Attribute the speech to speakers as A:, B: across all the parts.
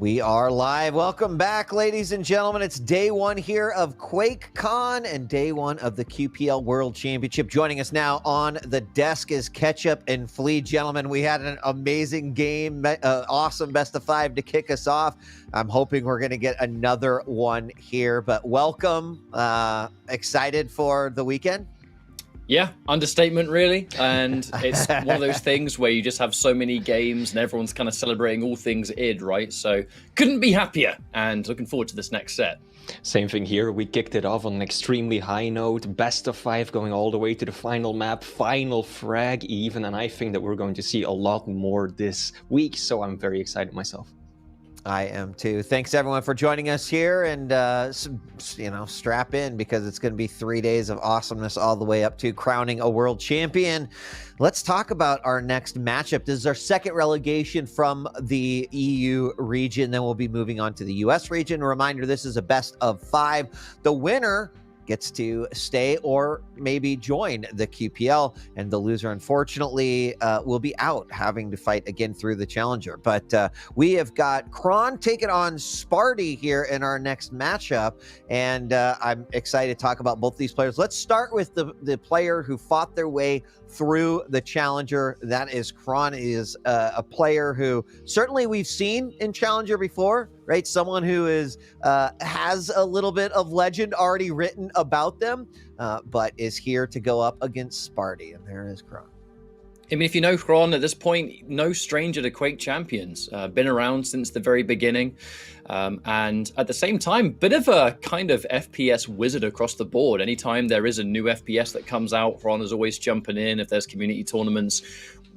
A: We are live. Welcome back, ladies and gentlemen. It's day one here of QuakeCon and day one of the QPL World Championship. Joining us now on the desk is Ketchup and Flea. Gentlemen, we had an amazing game, awesome best of five to kick us off. I'm hoping we're going to get another one here, but welcome. Excited for the weekend?
B: Yeah, understatement really. And it's one of those things where you just have so many games and everyone's kind of celebrating all things id, right? So couldn't be happier and looking forward to this next set.
C: Same thing here. We kicked it off on an extremely high note, best of five going all the way to the final map, final frag even, and I think that we're going to see a lot more this week, so I'm very excited myself.
A: I am too. Thanks everyone for joining us here, and strap in because it's going to be 3 days of awesomeness all the way up to crowning a world champion. Let's talk about our next matchup. This is our second relegation from the EU region. Then we'll be moving on to the US region. A reminder, this is a best of five. The winner gets to stay or maybe join the QPL, and the loser, unfortunately, will be out, having to fight again through the challenger. But we have got Xron taking on Spart1e here in our next matchup, and I'm excited to talk about both these players. Let's start with the player who fought their way through the challenger. That is Xron. Is a player who certainly we've seen in challenger before, right? Someone who is has a little bit of legend already written about them, but is here to go up against Spart1e, and there is Xron.
B: I mean, if you know Xron at this point, no stranger to Quake champions. Been around since the very beginning. And at the same time, bit of a kind of FPS wizard across the board. Anytime there is a new FPS that comes out, Xron is always jumping in. If there's community tournaments,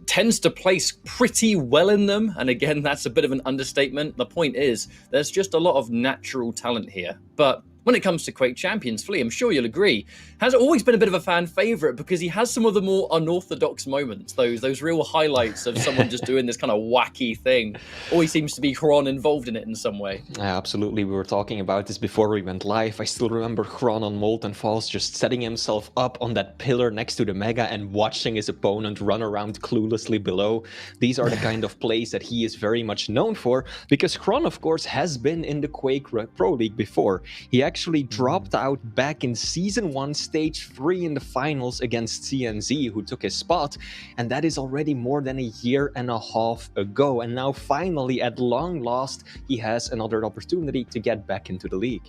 B: tends to place pretty well in them. And again, that's a bit of an understatement. The point is, there's just a lot of natural talent here. But when it comes to Quake champions, Flea, I'm sure you'll agree, has always been a bit of a fan favorite because he has some of the more unorthodox moments, those real highlights of someone just doing this kind of wacky thing. Always seems to be Xron involved in it in some way.
C: Absolutely. We were talking about this before we went live. I still remember Xron on Molten Falls just setting himself up on that pillar next to the Mega and watching his opponent run around cluelessly below. These are the kind of plays that he is very much known for, because Xron, of course, has been in the Quake Pro League before. He actually dropped out back in Season 1, Stage 3 in the finals against CNZ, who took his spot, and that is already more than a year and a half ago. And now finally, at long last, he has another opportunity to get back into the league.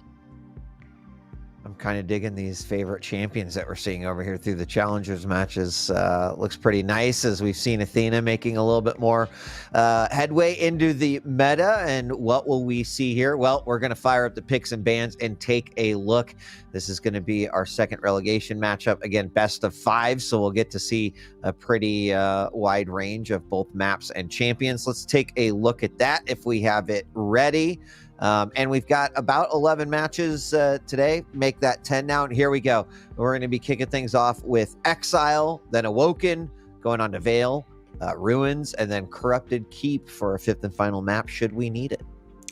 A: I'm kind of digging these favorite champions that we're seeing over here through the challengers matches. Looks pretty nice, as we've seen Athena making a little bit more headway into the meta. And what will we see here? Well, we're going to fire up the picks and bans and take a look. This is going to be our second relegation matchup. Again, best of five, so we'll get to see a pretty wide range of both maps and champions. Let's take a look at that if we have it ready. And we've got about 11 matches today. Make that 10 now. And here we go. We're going to be kicking things off with Exile, then Awoken, going on to Vale, Ruins, and then Corrupted Keep for a fifth and final map, should we need it.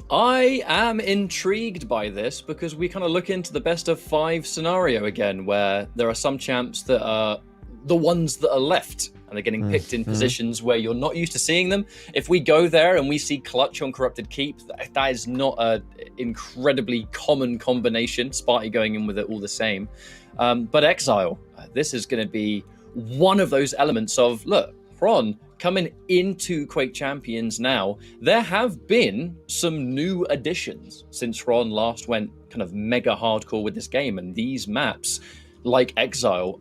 B: I am intrigued by this because we kind of look into the best of five scenario again, where there are some champs that are the ones that are left, and they're getting picked in positions where you're not used to seeing them. If we go there and we see Clutch on Corrupted Keep, that is not an incredibly common combination. Spart1e going in with it all the same. But Exile, this is going to be one of those elements of, look, Xron coming into Quake Champions now. There have been some new additions since Xron last went kind of mega hardcore with this game, and these maps, like Exile,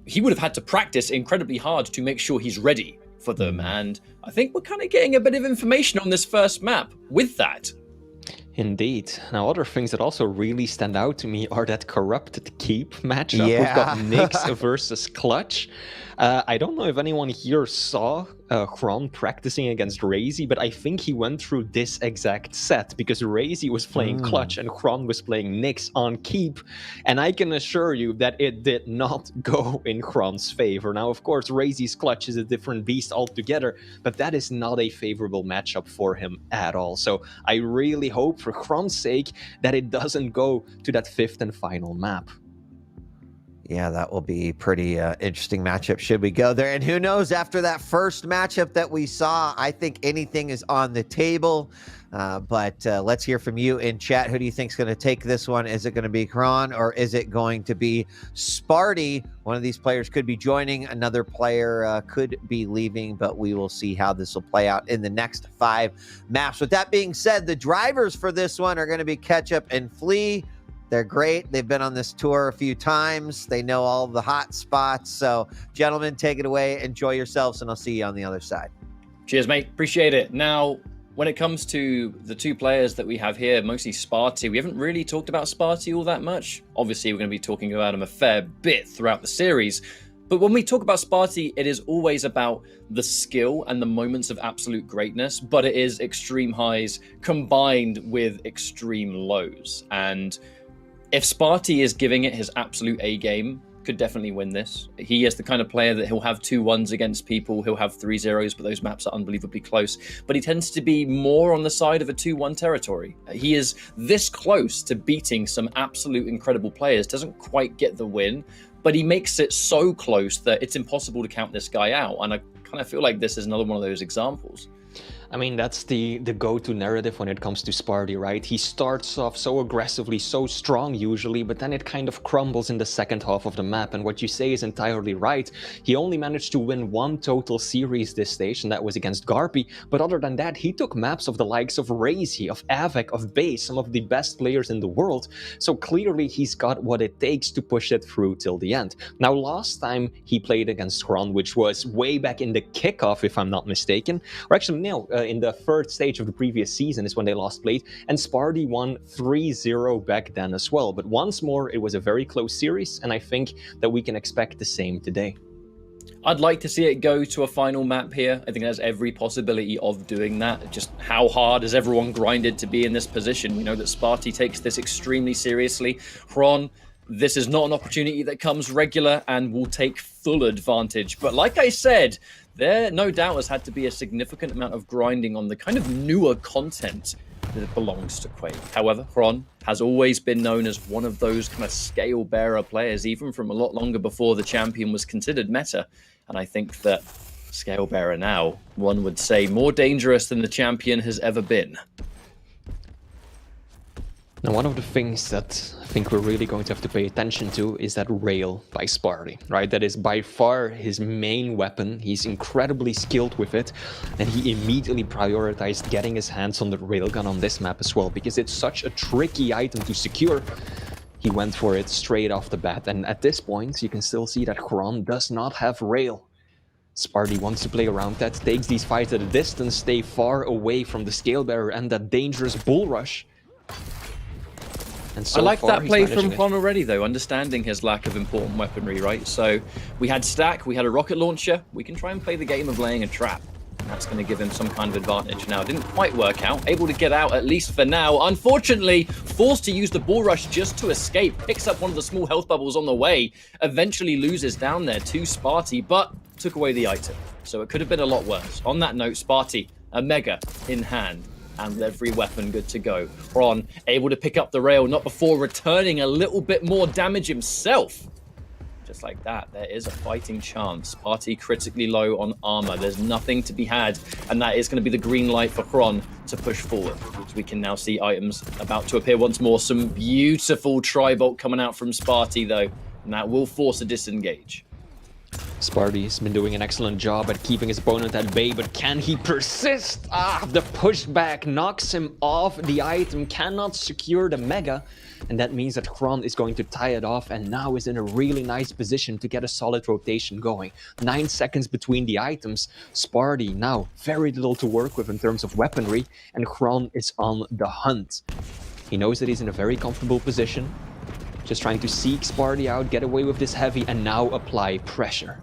B: he would have had to practice incredibly hard to make sure he's ready for them. And I think we're kind of getting a bit of information on this first map with that.
C: Indeed. Now, other things that also really stand out to me are that Corrupted Keep matchup. Yeah. We've got Nyx versus Clutch. I don't know if anyone here saw Xron practicing against Razy, but I think he went through this exact set because Razy was playing Clutch and Xron was playing Nyx on Keep, and I can assure you that it did not go in Xron's favor. Now, of course, Razy's Clutch is a different beast altogether, but that is not a favorable matchup for him at all. So I really hope, for Xron's sake, that it doesn't go to that fifth and final map.
A: Yeah, that will be pretty interesting matchup should we go there. And who knows, after that first matchup that we saw, I think anything is on the table. But let's hear from you in chat. Who do you think is going to take this one? Is it going to be Xron or is it going to be Spart1e? One of these players could be joining. Another player could be leaving, but we will see how this will play out in the next 5 maps. With that being said, the drivers for this one are going to be Ketchup and Flea. They're great. They've been on this tour a few times. They know all the hot spots. So, gentlemen, take it away. Enjoy yourselves, and I'll see you on the other side.
B: Cheers, mate. Appreciate it. Now, when it comes to the 2 players that we have here, mostly Spart1e, we haven't really talked about Spart1e all that much. Obviously, we're going to be talking about him a fair bit throughout the series. But when we talk about Spart1e, it is always about the skill and the moments of absolute greatness, but it is extreme highs combined with extreme lows. And if Spart1e is giving it his absolute A game, could definitely win this. He is the kind of player that he'll have 2-1s against people, he'll have 3-0s, but those maps are unbelievably close. But he tends to be more on the side of a 2-1 territory. He is this close to beating some absolute incredible players, doesn't quite get the win, but he makes it so close that it's impossible to count this guy out. And I kind of feel like this is another one of those examples.
C: I mean, that's the go-to narrative when it comes to Spart1e, right? He starts off so aggressively, so strong usually, but then it kind of crumbles in the second half of the map. And what you say is entirely right. He only managed to win 1 total series this stage, and that was against Garpy. But other than that, he took maps of the likes of Razy, of Avek, of Base, some of the best players in the world. So clearly he's got what it takes to push it through till the end. Now, last time he played against Xron, which was way back in the kickoff, if I'm not mistaken, or actually no, in the 3rd stage of the previous season is when they last played, and Spart1e won 3-0 back then as well. But once more, it was a very close series, and I think that we can expect the same today.
B: I'd like to see it go to a final map here. I think there's every possibility of doing that. Just how hard has everyone grinded to be in this position? We know that Spart1e takes this extremely seriously. Xron, this is not an opportunity that comes regular and will take full advantage. But like I said, there no doubt has had to be a significant amount of grinding on the kind of newer content that belongs to Quake. However, Xron has always been known as one of those kind of scale bearer players, even from a lot longer before the champion was considered meta. And I think that scale bearer now, one would say, more dangerous than the champion has ever been.
C: Now, one of the things that I think we're really going to have to pay attention to is that rail by Spart1e, right? That is by far his main weapon. He's incredibly skilled with it, and he immediately prioritized getting his hands on the railgun on this map as well, because it's such a tricky item to secure. He went for it straight off the bat, and at this point, you can still see that Xron does not have rail. Spart1e wants to play around that, takes these fights at a distance, stay far away from the scale bearer and that dangerous bull rush. And so
B: I like
C: far,
B: that play
C: he's
B: from
C: managing
B: Xron already, though, understanding his lack of important weaponry, right? So we had Stack, we had a rocket launcher. We can try and play the game of laying a trap. And that's going to give him some kind of advantage. Now, it didn't quite work out. Able to get out, at least for now. Unfortunately, forced to use the bull rush just to escape. Picks up one of the small health bubbles on the way. Eventually loses down there to Spart1e, but took away the item. So it could have been a lot worse. On that note, Spart1e, a mega in hand. And every weapon good to go. Xron able to pick up the rail, not before returning a little bit more damage himself. Just like that, there is a fighting chance. Spart1e critically low on armor. There's nothing to be had, and that is going to be the green light for Xron to push forward. So we can now see items about to appear once more. Some beautiful tri-bolt coming out from Spart1e though, and that will force a disengage.
C: Spart1e's been doing an excellent job at keeping his opponent at bay, but can he persist? The pushback knocks him off the item, cannot secure the mega, and that means that Xron is going to tie it off and now is in a really nice position to get a solid rotation going. 9 seconds between the items. Spart1e now very little to work with in terms of weaponry, and Xron is on the hunt. He knows that he's in a very comfortable position. Just trying to seek Spart1e out, get away with this heavy, and now apply pressure.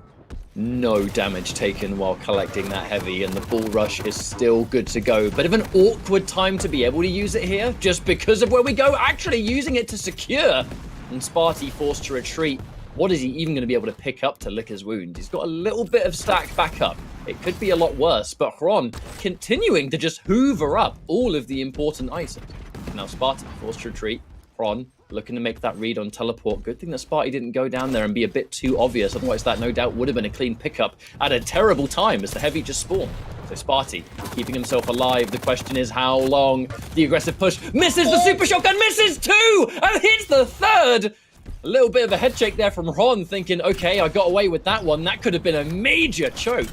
B: No damage taken while collecting that heavy, and the bull rush is still good to go. Bit of an awkward time to be able to use it here, just because of where we go, actually using it to secure. And Spart1e forced to retreat. What is he even going to be able to pick up to lick his wound? He's got a little bit of stack backup. It could be a lot worse, but Xron continuing to just hoover up all of the important items. Now Spart1e forced to retreat. Xron looking to make that read on teleport. Good thing that Spart1e didn't go down there and be a bit too obvious. Otherwise, that no doubt would have been a clean pickup at a terrible time as the heavy just spawned. So Spart1e keeping himself alive. The question is how long? The aggressive push misses the super shotgun, misses two, and hits the third. A little bit of a head shake there from Ron, thinking, okay, I got away with that one. That could have been a major choke.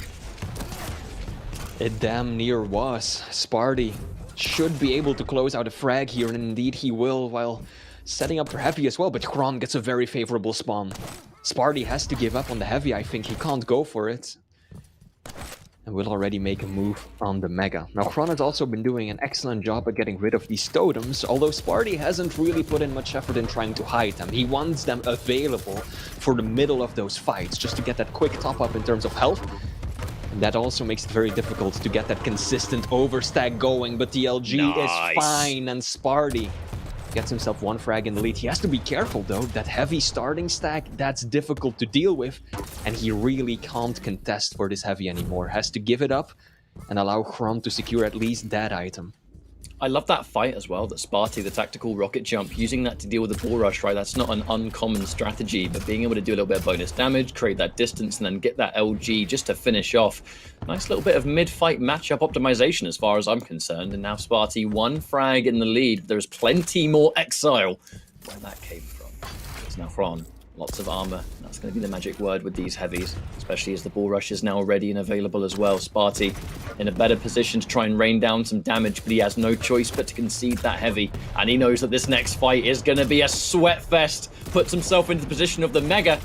C: It damn near was. Spart1e should be able to close out a frag here, and indeed he will, while setting up for heavy as well, but Xron gets a very favorable spawn. Spart1e has to give up on the heavy, I think. He can't go for it. And will already make a move on the Mega. Now, Xron has also been doing an excellent job at getting rid of these totems, although Spart1e hasn't really put in much effort in trying to hide them. He wants them available for the middle of those fights, just to get that quick top-up in terms of health. And that also makes it very difficult to get that consistent overstack going, but the LG is fine, and Spart1e gets himself one frag in the lead. He has to be careful, though. That heavy starting stack, that's difficult to deal with, and he really can't contest for this heavy anymore. Has to give it up and allow Xron to secure at least that item.
B: I love that fight as well, that Spart1e, the tactical rocket jump, using that to deal with the bull rush, right? That's not an uncommon strategy, but being able to do a little bit of bonus damage, create that distance, and then get that LG just to finish off. Nice little bit of mid-fight matchup optimization as far as I'm concerned, and now Spart1e one frag in the lead. There's plenty more Exile where that came from. It's now Xron. Lots of armor. That's going to be the magic word with these heavies, especially as the bull rush is now ready and available as well. Spart1e in a better position to try and rain down some damage, but he has no choice but to concede that heavy. And he knows that this next fight is going to be a sweat fest. Puts himself into the position of the Mega,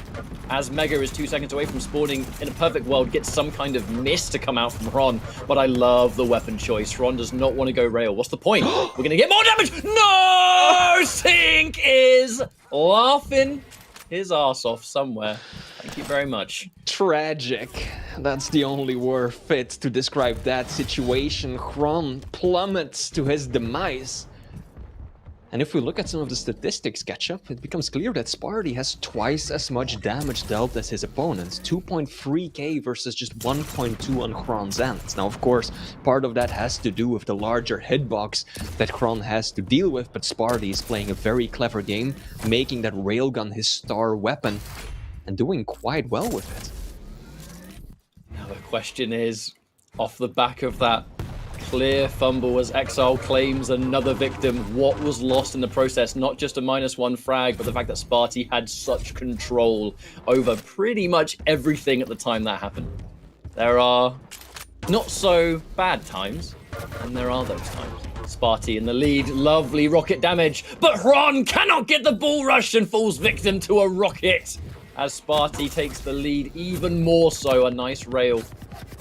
B: as Mega is 2 seconds away from spawning. In a perfect world, gets some kind of mist to come out from Ron. But I love the weapon choice. Ron does not want to go rail. What's the point? We're going to get more damage. No! Sink is laughing his ass off somewhere. Thank you very much.
C: Tragic. That's the only word fit to describe that situation. Xron plummets to his demise. And if we look at some of the statistics catch-up, it becomes clear that Spart1e has twice as much damage dealt as his opponents. 2.3k versus just 1.2 on Xron's end. Now, of course, part of that has to do with the larger hitbox that Xron has to deal with, but Spart1e is playing a very clever game, making that railgun his star weapon, and doing quite well with it.
B: Now the question is, off the back of that clear fumble as Exile claims another victim, what was lost in the process? Not just a -1 frag, but the fact that Spart1e had such control over pretty much everything at the time that happened. There are not so bad times, and there are those times. Spart1e in the lead, lovely rocket damage, but Xron cannot get the bull rush and falls victim to a rocket as Spart1e takes the lead even more so. A nice rail.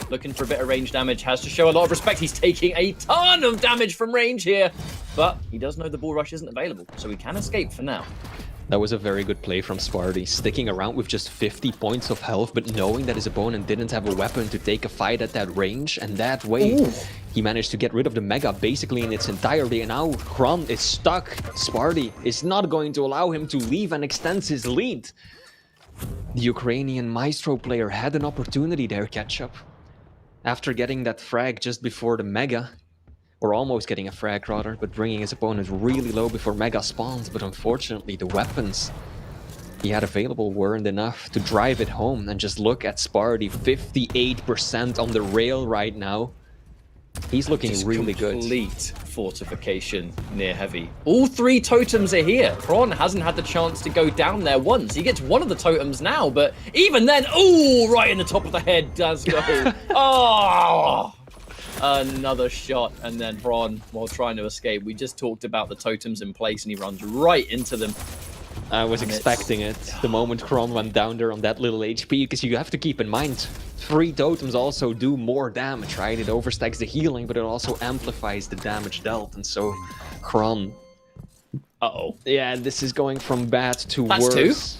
B: Looking for a bit of range damage, has to show a lot of respect. He's taking a ton of damage from range here, but he does know the bull rush isn't available, so he can escape for now.
C: That was a very good play from Spart1e, sticking around with just 50 points of health, but knowing that his opponent didn't have a weapon to take a fight at that range, and that way he managed to get rid of the Mega basically in its entirety, and now Xron is stuck. Spart1e is not going to allow him to leave and extend his lead. The Ukrainian Maestro player had an opportunity there, catch-up. After getting that frag just before the Mega, or almost getting a frag rather, but bringing his opponent really low before Mega spawns, but unfortunately the weapons he had available weren't enough to drive it home. And just look at Spart1e, 58% on the rail right now. He's looking really good.
B: Complete fortification near heavy. All three totems are here. Xron hasn't had the chance to go down there once. He gets one of the totems now, but even then, ooh, right in the top of the head does go. Oh, another shot, and then Xron, while trying to escape, we just talked about the totems in place, and he runs right into them.
C: I was expecting it the moment Xron went down there on that little HP, because you have to keep in mind, 3 totems also do more damage, right? It overstacks the healing, but it also amplifies the damage dealt, and so Xron...
B: Uh-oh.
C: Yeah, this is going from bad to
B: That's
C: worse.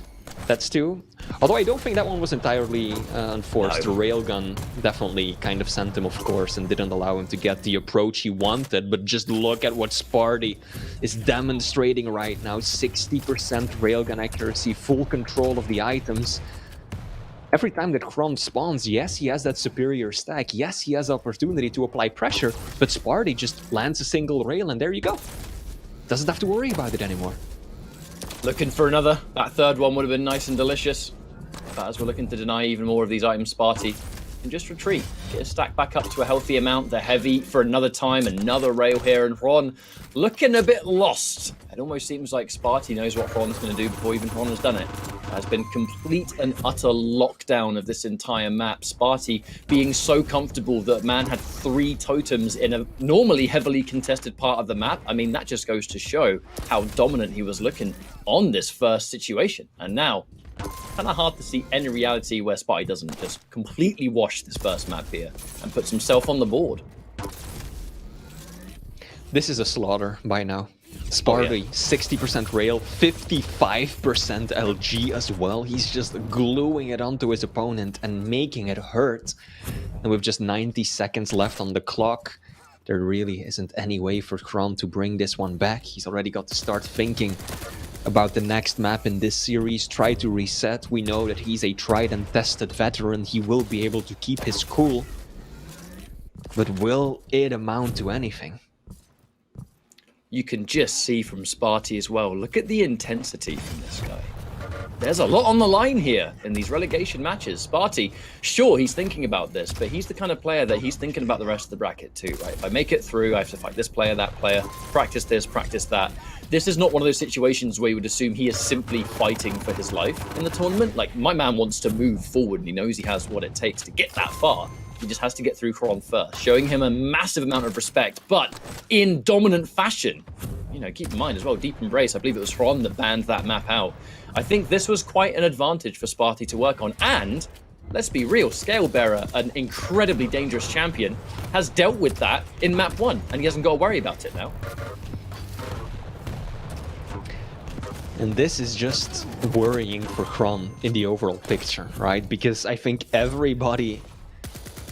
C: That's 2. Although I don't think that one was entirely unforced.
B: No.
C: The railgun definitely kind of sent him, of course, and didn't allow him to get the approach he wanted. But just look at what Spart1e is demonstrating right now. 60% railgun accuracy, full control of the items. Every time that Xron spawns, yes, he has that superior stack. Yes, he has opportunity to apply pressure. But Spart1e just lands a single rail, and there you go. Doesn't have to worry about it anymore.
B: Looking for another. That third one would have been nice and delicious. But as we're looking to deny even more of these items, Spart1e can just retreat. Get a stack back up to a healthy amount. They're heavy for another time. Another rail here. And Xron looking a bit lost. It almost seems like Spart1e knows what Xron's going to do before even Xron has done it. Has been complete and utter lockdown of this entire map. Spart1e being so comfortable that man had 3 totems in a normally heavily contested part of the map. I mean, that just goes to show how dominant he was looking on this first situation. And now, kind of hard to see any reality where Spart1e doesn't just completely wash this first map here and puts himself on the board.
C: This is a slaughter by now. Spart1e, 60% rail, 55% LG as well. He's just gluing it onto his opponent and making it hurt. And with just 90 seconds left on the clock, there really isn't any way for Xron to bring this one back. He's already got to start thinking about the next map in this series, try to reset. We know that he's a tried and tested veteran. He will be able to keep his cool. But will it amount to anything?
B: You can just see from Spart1e as well. Look at the intensity from this guy. There's a lot on the line here in these relegation matches. Spart1e, sure, he's thinking about this, but he's the kind of player that he's thinking about the rest of the bracket too, right? If I make it through, I have to fight this player, that player, practice this, practice that. This is not one of those situations where you would assume he is simply fighting for his life in the tournament. Like, my man wants to move forward and he knows he has what it takes to get that far. He just has to get through Xron first, showing him a massive amount of respect, but in dominant fashion. You know, keep in mind as well, Deep Embrace, I believe it was Xron that banned that map out. I think this was quite an advantage for Spart1e to work on. And let's be real, Scalebearer, an incredibly dangerous champion, has dealt with that in map 1, and he hasn't got to worry about it now.
C: And this is just worrying for Xron in the overall picture, right? Because I think everybody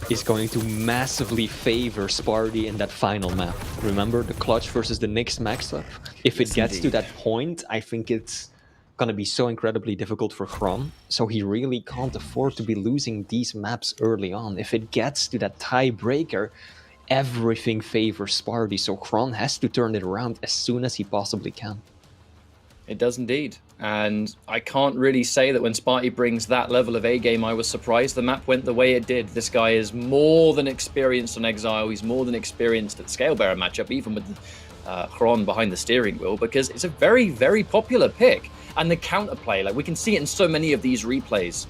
C: is going to massively favor Spart1e in that final map. Remember the clutch versus the Nyx matchup? If it gets to that point, I think it's gonna be so incredibly difficult for Xron. So he really can't afford to be losing these maps early on. If it gets to that tiebreaker, everything favors Spart1e. So Xron has to turn it around as soon as he possibly can.
B: It does indeed. And I can't really say that when Spart1e brings that level of A-game, I was surprised the map went the way it did. This guy is more than experienced on Exile. He's more than experienced at Scalebearer matchup, even with Xron behind the steering wheel, because it's a very, very popular pick. And the counterplay, like we can see it in so many of these replays.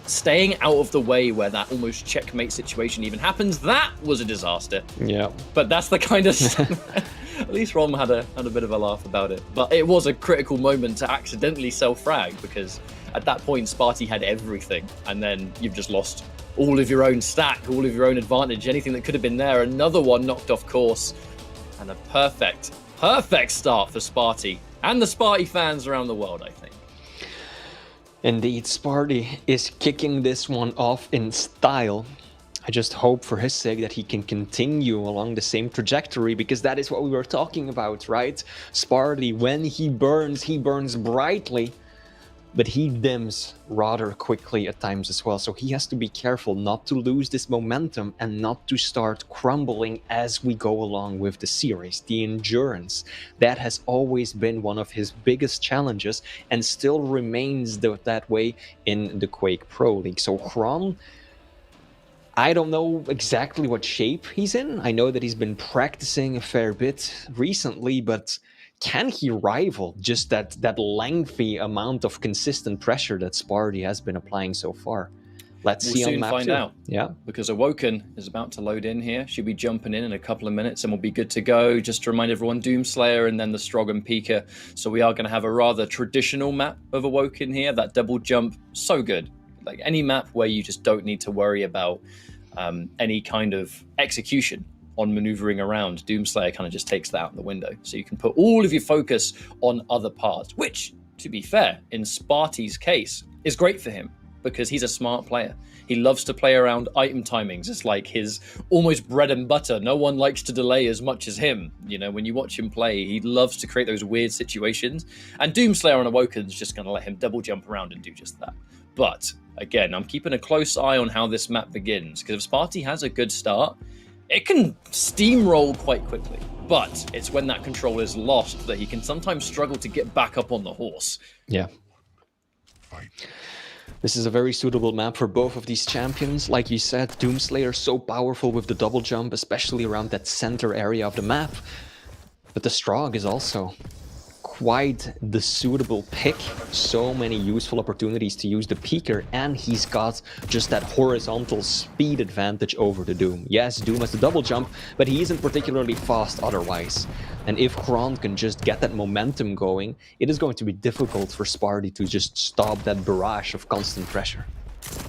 B: Staying out of the way where that almost checkmate situation even happens, that was a disaster.
C: Yeah.
B: But that's the kind of... At least Rom had a bit of a laugh about it. But it was a critical moment to accidentally self-frag, because at that point Spart1e had everything, and then you've just lost all of your own stack, all of your own advantage, anything that could have been there. Another one knocked off course, and a perfect start for Spart1e and the Spart1e fans around the world, I think.
C: Indeed, Spart1e is kicking this one off in style. I just hope for his sake that he can continue along the same trajectory, because that is what we were talking about, right? Spart1e, when he burns brightly, but he dims rather quickly at times as well. So he has to be careful not to lose this momentum and not to start crumbling as we go along with the series. The endurance, that has always been one of his biggest challenges and still remains that way in the Quake Pro League. So Xron, I don't know exactly what shape he's in. I know that he's been practicing a fair bit recently, but can he rival just that lengthy amount of consistent pressure that Spart1e has been applying so far? Let's see on map 2.
B: We'll soon find out.
C: Yeah,
B: because Awoken is about to load in here. Should be jumping in a couple of minutes and we'll be good to go. Just to remind everyone, Doomslayer and then the Strogan Pika. So we are going to have a rather traditional map of Awoken here. That double jump, so good. Like any map where you just don't need to worry about any kind of execution on maneuvering around. Doomslayer kind of just takes that out the window. So you can put all of your focus on other parts, which, to be fair, in Spart1e's case, is great for him because he's a smart player. He loves to play around item timings. It's like his almost bread and butter. No one likes to delay as much as him. You know, when you watch him play, he loves to create those weird situations. And Doomslayer on Awoken's just going to let him double jump around and do just that. But again, I'm keeping a close eye on how this map begins, because if Spart1e has a good start, it can steamroll quite quickly. but it's when that control is lost that he can sometimes struggle to get back up on the horse.
C: Yeah. This is a very suitable map for both of these champions. Like you said, Doomslayer so powerful with the double jump, especially around that center area of the map. But the Strog is also quite the suitable pick. So many useful opportunities to use the Peeker, and he's got just that horizontal speed advantage over the Doom. Yes, Doom has the double jump, but he isn't particularly fast otherwise. And if Xron can just get that momentum going, it is going to be difficult for Spart1e to just stop that barrage of constant pressure.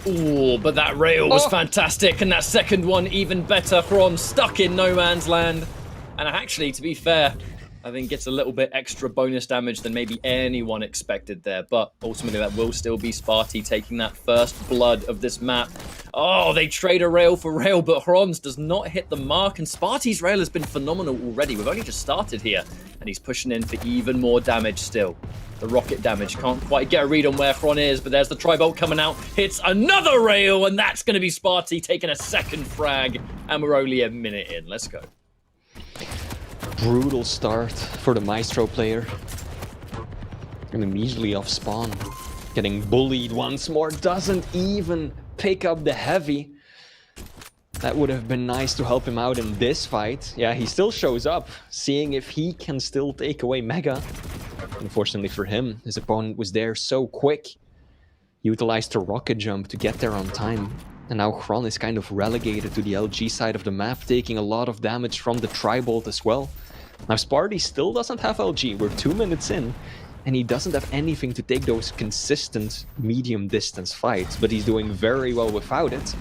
B: Ooh, but that rail was fantastic, and that second one even better. Xron stuck in no man's land. And actually, to be fair, I think gets a little bit extra bonus damage than maybe anyone expected there. But ultimately, that will still be Spart1e taking that first blood of this map. Oh, they trade a rail for rail, but Xron's does not hit the mark. And Spart1e's rail has been phenomenal already. We've only just started here. And he's pushing in for even more damage still. The rocket damage can't quite get a read on where Xron is, but there's the Tribolt coming out. Hits another rail, and that's going to be Spart1e taking a second frag. And we're only a minute in. Let's go.
C: Brutal start for the Maestro player. And immediately off spawn. Getting bullied once more. Doesn't even pick up the heavy. That would have been nice to help him out in this fight. Yeah, he still shows up, seeing if he can still take away Mega. Unfortunately for him, his opponent was there so quick. Utilized the rocket jump to get there on time. And now Xron is kind of relegated to the LG side of the map, taking a lot of damage from the Tribolt as well. Now Spart1e still doesn't have LG, we're 2 minutes in, and he doesn't have anything to take those consistent medium distance fights, but he's doing very well without it.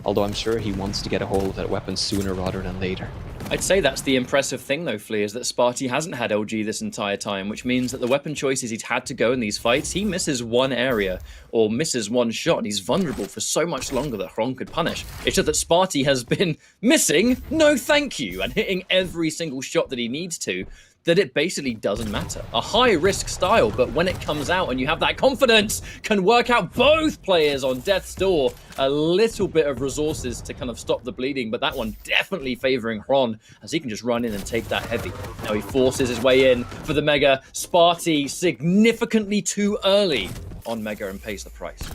C: Although I'm sure he wants to get a hold of that weapon sooner rather than later.
B: I'd say that's the impressive thing though, Flea, is that Spart1e hasn't had LG this entire time, which means that the weapon choices he's had to go in these fights, he misses one area or misses one shot, and he's vulnerable for so much longer that Xron could punish. It's just that Spart1e has been missing, no thank you, and hitting every single shot that he needs to, that it basically doesn't matter. A high-risk style, but when it comes out and you have that confidence, can work out both players on death's door. A little bit of resources to kind of stop the bleeding, but that one definitely favoring Xron, as he can just run in and take that heavy. Now he forces his way in for the Mega. Spart1e significantly too early on Mega and pays the price.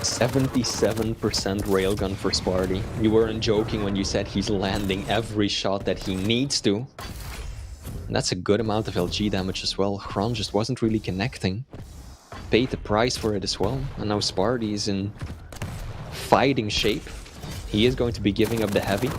C: 77% railgun for Spart1e. You weren't joking when you said he's landing every shot that he needs to. And that's a good amount of LG damage as well. Xron just wasn't really connecting. Paid the price for it as well. And now Spart1e is in fighting shape. He is going to be giving up the heavy.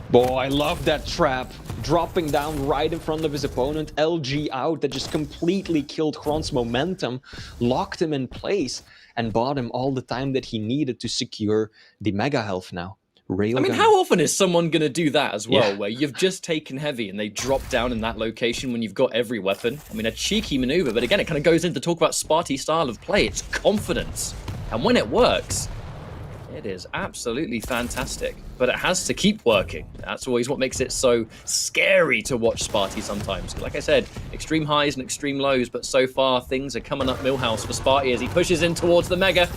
C: Boy, I love that trap. Dropping down right in front of his opponent. LG out, that just completely killed Xron's momentum. Locked him in place. And bought him all the time that he needed to secure the Mega health now. Railgun.
B: I mean, how often is someone going to do that as well, where you've just taken heavy and they drop down in that location when you've got every weapon? I mean, a cheeky maneuver, but again, it kind of goes in to talk about Spart1e's style of play. It's confidence. And when it works, it is absolutely fantastic. But it has to keep working. That's always what makes it so scary to watch Spart1e sometimes. Like I said, extreme highs and extreme lows, but so far things are coming up Millhouse for Spart1e as he pushes in towards the Mega.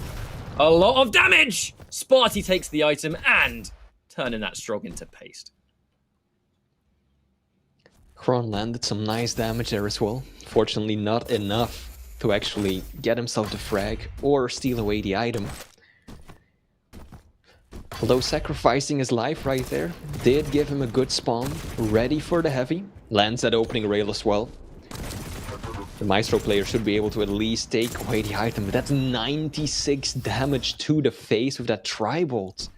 B: A lot of damage! Spart1e takes the item and turning that Strog into paste.
C: Xron landed some nice damage there as well. Fortunately not enough to actually get himself the frag or steal away the item. Although sacrificing his life right there did give him a good spawn, ready for the heavy. Lands that opening rail as well. The Maestro player should be able to at least take away the item, but that's 96 damage to the face with that Tribolt.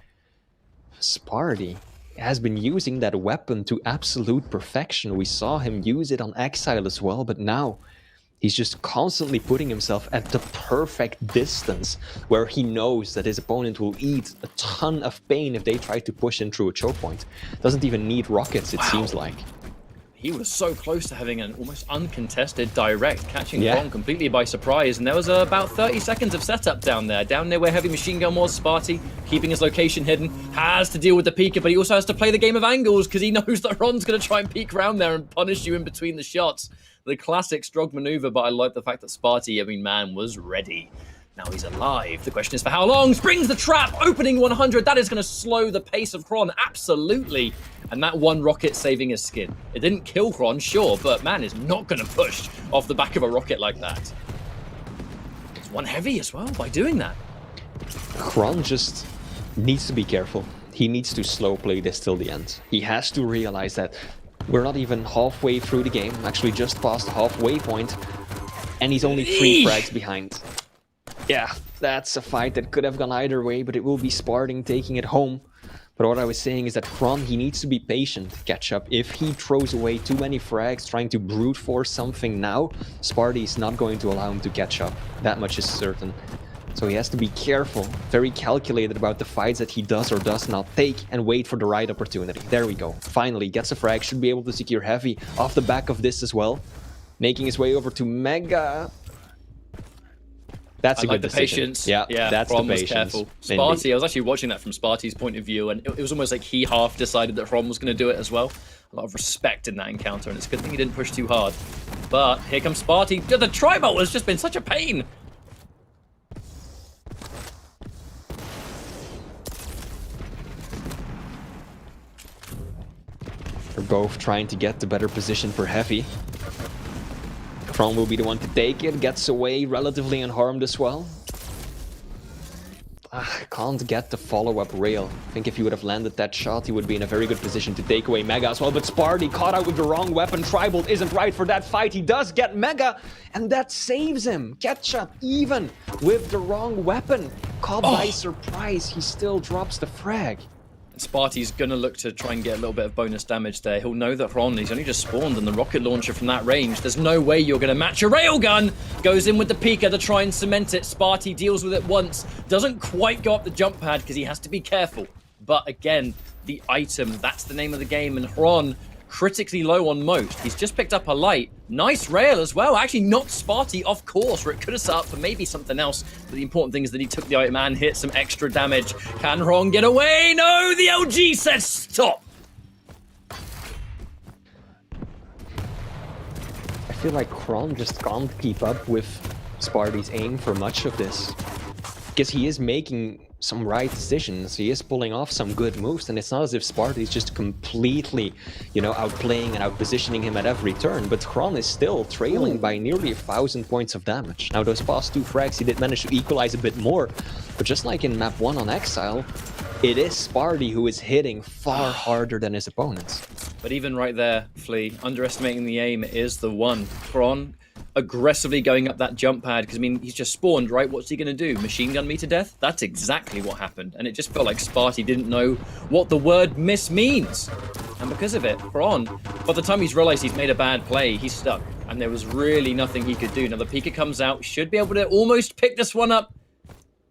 C: Spart1e has been using that weapon to absolute perfection. We saw him use it on Exile as well, but now he's just constantly putting himself at the perfect distance where he knows that his opponent will eat a ton of pain if they try to push in through a choke point. Doesn't even need rockets, it seems like.
B: He was so close to having an almost uncontested direct, catching Xron completely by surprise. And there was about 30 seconds of setup down there. Down near where heavy machine gun was, Spart1e, keeping his location hidden, has to deal with the peeker, but he also has to play the game of angles because he knows that Xron's going to try and peek around there and punish you in between the shots. The classic Strog maneuver, but I like the fact that Spart1e, I mean, man, was ready. Now he's alive. The question is for how long? Springs the trap, opening 100. That is going to slow the pace of Xron, absolutely. And that one rocket saving his skin. It didn't kill Xron, sure, but man is not going to push off the back of a rocket like that. It's one heavy as well by doing that.
C: Xron just needs to be careful. He needs to slow play this till the end. He has to realize that we're not even halfway through the game, actually just past the halfway point, and he's only 3 frags behind. Yeah, that's a fight that could have gone either way, but it will be Spart1e taking it home. But what I was saying is that Xron, he needs to be patient to catch up. If he throws away too many frags, trying to brute force something now, Spart1e is not going to allow him to catch up. That much is certain. So he has to be careful, very calculated about the fights that he does or does not take, and wait for the right opportunity. There we go. Finally, gets a frag, should be able to secure heavy off the back of this as well. Making his way over to Mega. That's a good decision.
B: Patience.
C: Yeah, that's the patience.
B: Careful. Spart1e, I was actually watching that from Spart1e's point of view, and it was almost like he half decided that Xron was going to do it as well. A lot of respect in that encounter, and it's a good thing he didn't push too hard. But here comes Spart1e. The tri-bolt has just been such a pain.
C: They're both trying to get the better position for heavy. Xron will be the one to take it, gets away relatively unharmed as well. Can't get the follow-up rail. I think if he would have landed that shot, he would be in a very good position to take away Mega as well. But Spart1e caught out with the wrong weapon. Tri-bolt isn't right for that fight. He does get Mega, and that saves him. Ketchup, even with the wrong weapon. Caught by surprise, he still drops the frag.
B: Spart1e's gonna look to try and get a little bit of bonus damage there. He'll know that Xron, he's only just spawned, and the rocket launcher from that range, there's no way you're gonna match a railgun. Goes in with the Pika to try and cement it. Spart1e deals with it once. Doesn't quite go up the jump pad because he has to be careful. But again, the item, that's the name of the game, and Xron critically low on most. He's just picked up a light. Nice rail as well. Actually knocked Spart1e off course, where it could have set up for maybe something else. But the important thing is that he took the item and hit some extra damage. Can Xron get away? No, the LG says stop.
C: I feel like Xron just can't keep up with Spart1e's aim for much of this. Because he is making some right decisions, he is pulling off some good moves, and it's not as if Spart1e is just completely, outplaying and outpositioning him at every turn, but Xron is still trailing by nearly 1,000 points of damage. Now those past 2 frags he did manage to equalize a bit more, but just like in map 1 on Exile, it is Spart1e who is hitting far harder than his opponents.
B: But even right there, Flea, underestimating the aim is the one. Xron aggressively going up that jump pad, because, I mean, he's just spawned, right? What's he going to do? Machine gun me to death? That's exactly what happened. And it just felt like Spart1e didn't know what the word miss means. And because of it, Xron, by the time he's realized he's made a bad play, he's stuck. And there was really nothing he could do. Now the Pika comes out, should be able to almost pick this one up.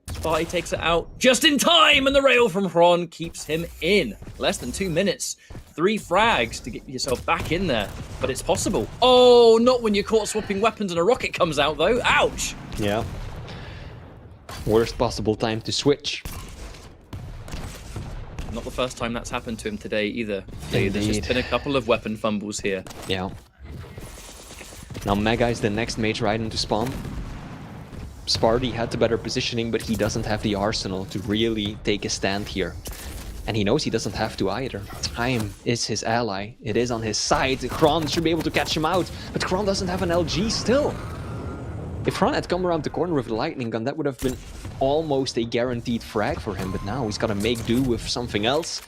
B: Spart1e takes it out just in time, and the rail from Xron keeps him in. Less than 2 minutes. 3 frags to get yourself back in there, but it's possible. Oh, not when you're caught swapping weapons and a rocket comes out, though. Ouch!
C: Yeah. Worst possible time to switch.
B: Not the first time that's happened to him today, either. There's just been a couple of weapon fumbles here.
C: Yeah. Now Mega is the next major item to spawn. Spart1e had the better positioning, but he doesn't have the arsenal to really take a stand here. And he knows he doesn't have to either. Time is his ally. It is on his side. Xron should be able to catch him out, but Xron doesn't have an LG still. If Xron had come around the corner with the lightning gun, that would have been almost a guaranteed frag for him, but now he's got to make do with something else.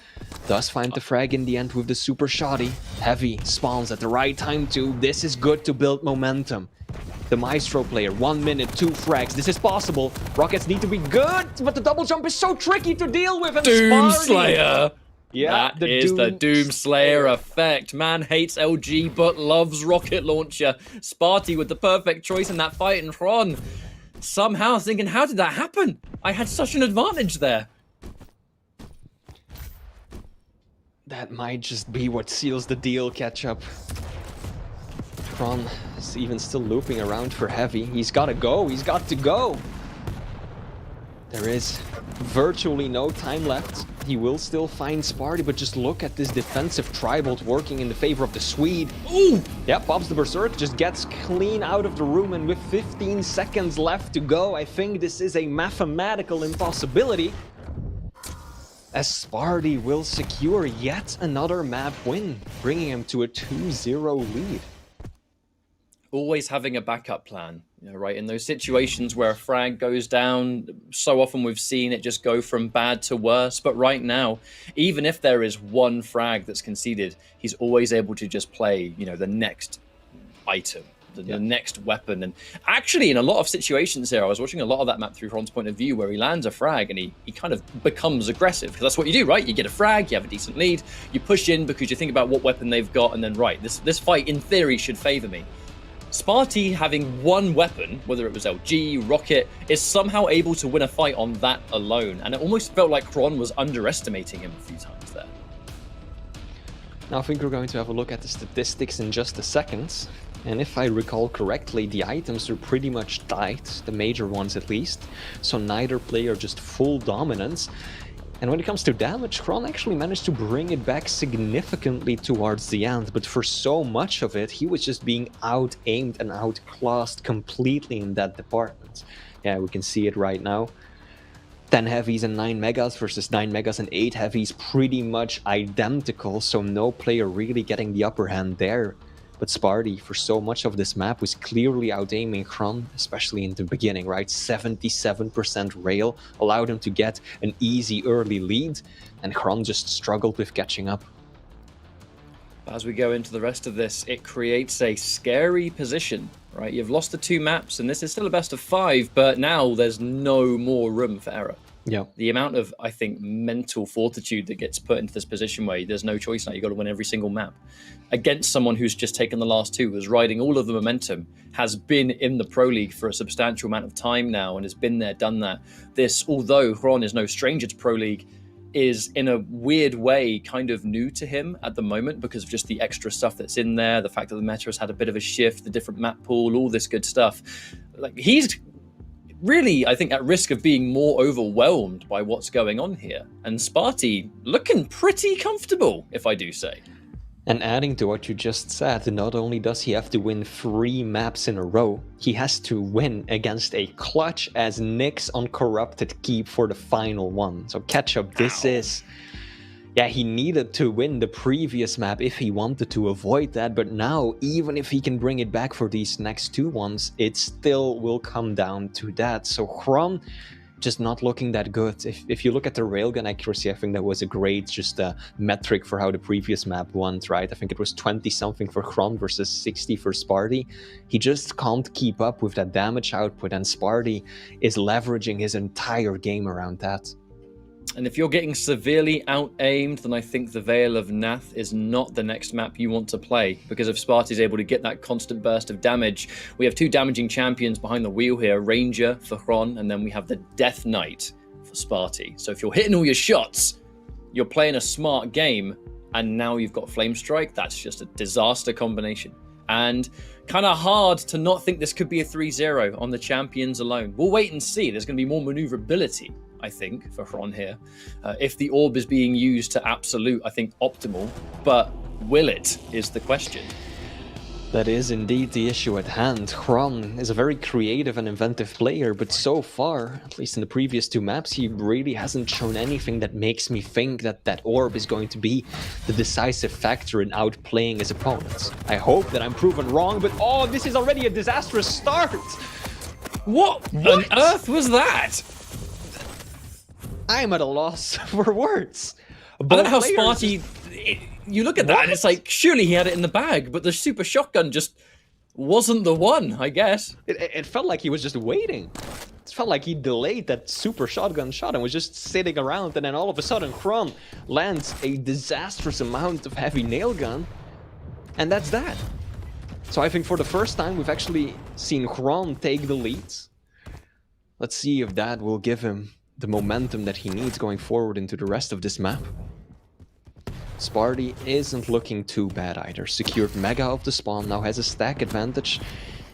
C: Does find the frag in the end with the super shoddy. Heavy spawns at the right time too. This is good to build momentum. The Maestro player, 1 minute, 2 frags. This is possible. Rockets need to be good, but the double jump is so tricky to deal with. And
B: Doomslayer!
C: Yeah,
B: that is the Doomslayer effect. Man hates LG, but loves rocket launcher. Spart1e with the perfect choice in that fight, and Xron somehow thinking, how did that happen? I had such an advantage there.
C: That might just be what seals the deal, Ketchup. Xron is even still looping around for heavy. He's got to go. He's got to go. There is virtually no time left. He will still find Spart1e, but just look at this defensive Tribal working in the favor of the Swede.
B: Ooh!
C: Yeah, pops the Berserk, just gets clean out of the room, and with 15 seconds left to go, I think this is a mathematical impossibility. As Spart1e will secure yet another map win, bringing him to a 2-0 lead.
B: Always having a backup plan, you know, right? In those situations where a frag goes down, so often we've seen it just go from bad to worse. But right now, even if there is one frag that's conceded, he's always able to just play, you know, the next item, the next weapon. And actually, in a lot of situations here, I was watching a lot of that map through Ron's point of view, where he lands a frag and he kind of becomes aggressive. Because that's what you do, right? You get a frag, you have a decent lead, you push in because you think about what weapon they've got, and then, right, this fight, in theory, should favor me. Spart1e having one weapon, whether it was LG, Rocket, is somehow able to win a fight on that alone. And it almost felt like Ron was underestimating him a few times there.
C: Now I think we're going to have a look at the statistics in just a second. And if I recall correctly, the items are pretty much tied, the major ones at least. So neither player just full dominance. And when it comes to damage, Xron actually managed to bring it back significantly towards the end, but for so much of it, he was just being out-aimed and outclassed completely in that department. Yeah, we can see it right now. 10 heavies and 9 megas versus 9 megas and 8 heavies, pretty much identical, so no player really getting the upper hand there. But Spart1e, for so much of this map, was clearly out-aiming Xron, especially in the beginning, right? 77% rail allowed him to get an easy early lead, and Xron just struggled with catching up.
B: As we go into the rest of this, it creates a scary position, right? You've lost the 2 maps, and this is still a best of 5, but now there's no more room for error.
C: Yeah.
B: The amount of, I think, mental fortitude that gets put into this position where there's no choice now, you got to win every single map. Against someone who's just taken the last 2, was riding all of the momentum, has been in the Pro League for a substantial amount of time now, and has been there, done that. This, although Xron is no stranger to Pro League, is in a weird way kind of new to him at the moment because of just the extra stuff that's in there, the fact that the meta has had a bit of a shift, the different map pool, all this good stuff. Like, he's really, I think, at risk of being more overwhelmed by what's going on here. And Spart1e looking pretty comfortable, if I do say.
C: And adding to what you just said, not only does he have to win 3 maps in a row, he has to win against a clutch as Nyx Uncorrupted keep for the final one. So Ketchup, this is... Yeah, he needed to win the previous map if he wanted to avoid that, but now, even if he can bring it back for these next 2 ones, it still will come down to that. So Xron just not looking that good. If you look at the railgun accuracy, I think that was a great just metric for how the previous map went, right? I think it was 20-something for Xron versus 60 for Spart1e. He just can't keep up with that damage output, and Spart1e is leveraging his entire game around that.
B: And if you're getting severely out-aimed, then I think the Vale of Pnath is not the next map you want to play, because if Spart1e is able to get that constant burst of damage, we have 2 damaging champions behind the wheel here, Ranger for Xron, and then we have the Death Knight for Spart1e. So if you're hitting all your shots, you're playing a smart game, and now you've got Flame Strike, that's just a disaster combination. And kind of hard to not think this could be a 3-0 on the champions alone. We'll wait and see. There's going to be more maneuverability, I think, for Xron here. If the orb is being used to absolute, I think optimal, but will it is the question.
C: That is indeed the issue at hand. Xron is a very creative and inventive player, but so far, at least in the previous 2 maps, he really hasn't shown anything that makes me think that that orb is going to be the decisive factor in outplaying his opponents. I hope that I'm proven wrong, but oh, this is already a disastrous start!
B: What on earth was that?
C: I'm at a loss for words.
B: I don't know how Spart1e... You look at that and it's like, surely he had it in the bag, but the super shotgun just wasn't the one, I guess.
C: It felt like he was just waiting. It felt like he delayed that super shotgun shot and was just sitting around, and then all of a sudden Xron lands a disastrous amount of heavy nail gun, and that's that. So I think for the first time we've actually seen Xron take the lead. Let's see if that will give him the momentum that he needs going forward into the rest of this map. Spart1e isn't looking too bad either. Secured Mega of the spawn, now has a stack advantage,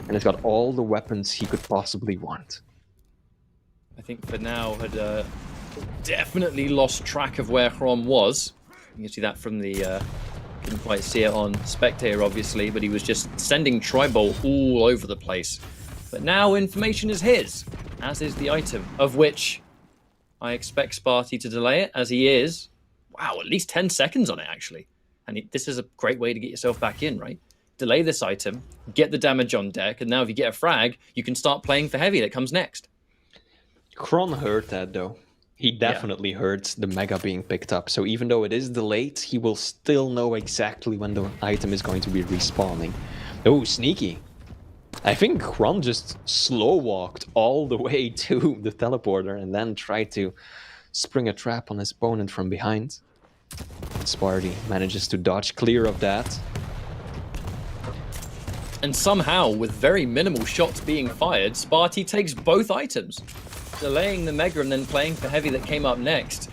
C: and has got all the weapons he could possibly want.
B: I think for now had Definitely lost track of where Xron was. You can see that from the... couldn't quite see it on Spectator, obviously, but he was just sending Tri-Bolt all over the place. But now information is his, as is the item, of which I expect Spart1e to delay it, as he is. Wow, at least 10 seconds on it, actually. And this is a great way to get yourself back in, right? Delay this item, get the damage on deck, and now if you get a frag, you can start playing for heavy that comes next.
C: Xron heard that, though. He definitely heard the Mega being picked up. So even though it is delayed, he will still know exactly when the item is going to be respawning. Oh, sneaky. I think Xron just slow-walked all the way to the teleporter and then tried to spring a trap on his opponent from behind. Spart1e manages to dodge clear of that.
B: And somehow, with very minimal shots being fired, Spart1e takes both items. Delaying the Mega and then playing for heavy that came up next.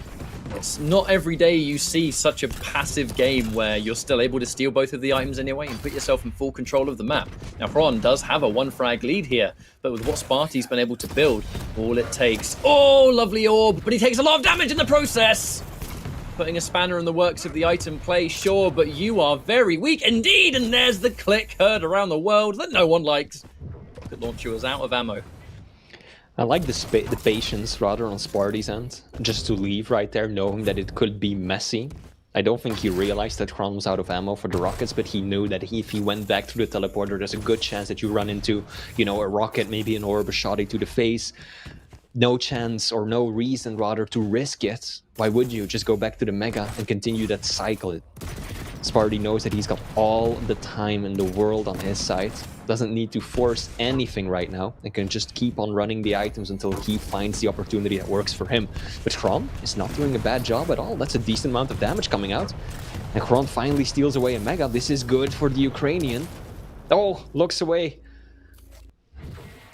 B: It's not every day you see such a passive game where you're still able to steal both of the items anyway and put yourself in full control of the map. Now, Xron does have a 1 frag lead here, but with what Spart1e's been able to build, all it takes... Oh, lovely orb, but he takes a lot of damage in the process! Putting a spanner in the works of the item play, sure, but you are very weak indeed, and there's the click heard around the world that no one likes. Rocket launcher was out of ammo.
C: I like the patience rather on Spart1e's end, just to leave right there knowing that it could be messy. I don't think he realized that Xron was out of ammo for the rockets, but he knew that if he went back to the teleporter, there's a good chance that you run into, you know, a rocket, maybe an orb, a shotty to the face. No chance, or no reason rather, to risk it. Why would you? Just go back to the Mega and continue that cycle. Spart1e knows that he's got all the time in the world on his side. Doesn't need to force anything right now and can just keep on running the items until he finds the opportunity that works for him. But Xron is not doing a bad job at all. That's a decent amount of damage coming out. And Xron finally steals away a Mega. This is good for the Ukrainian. Oh, looks away.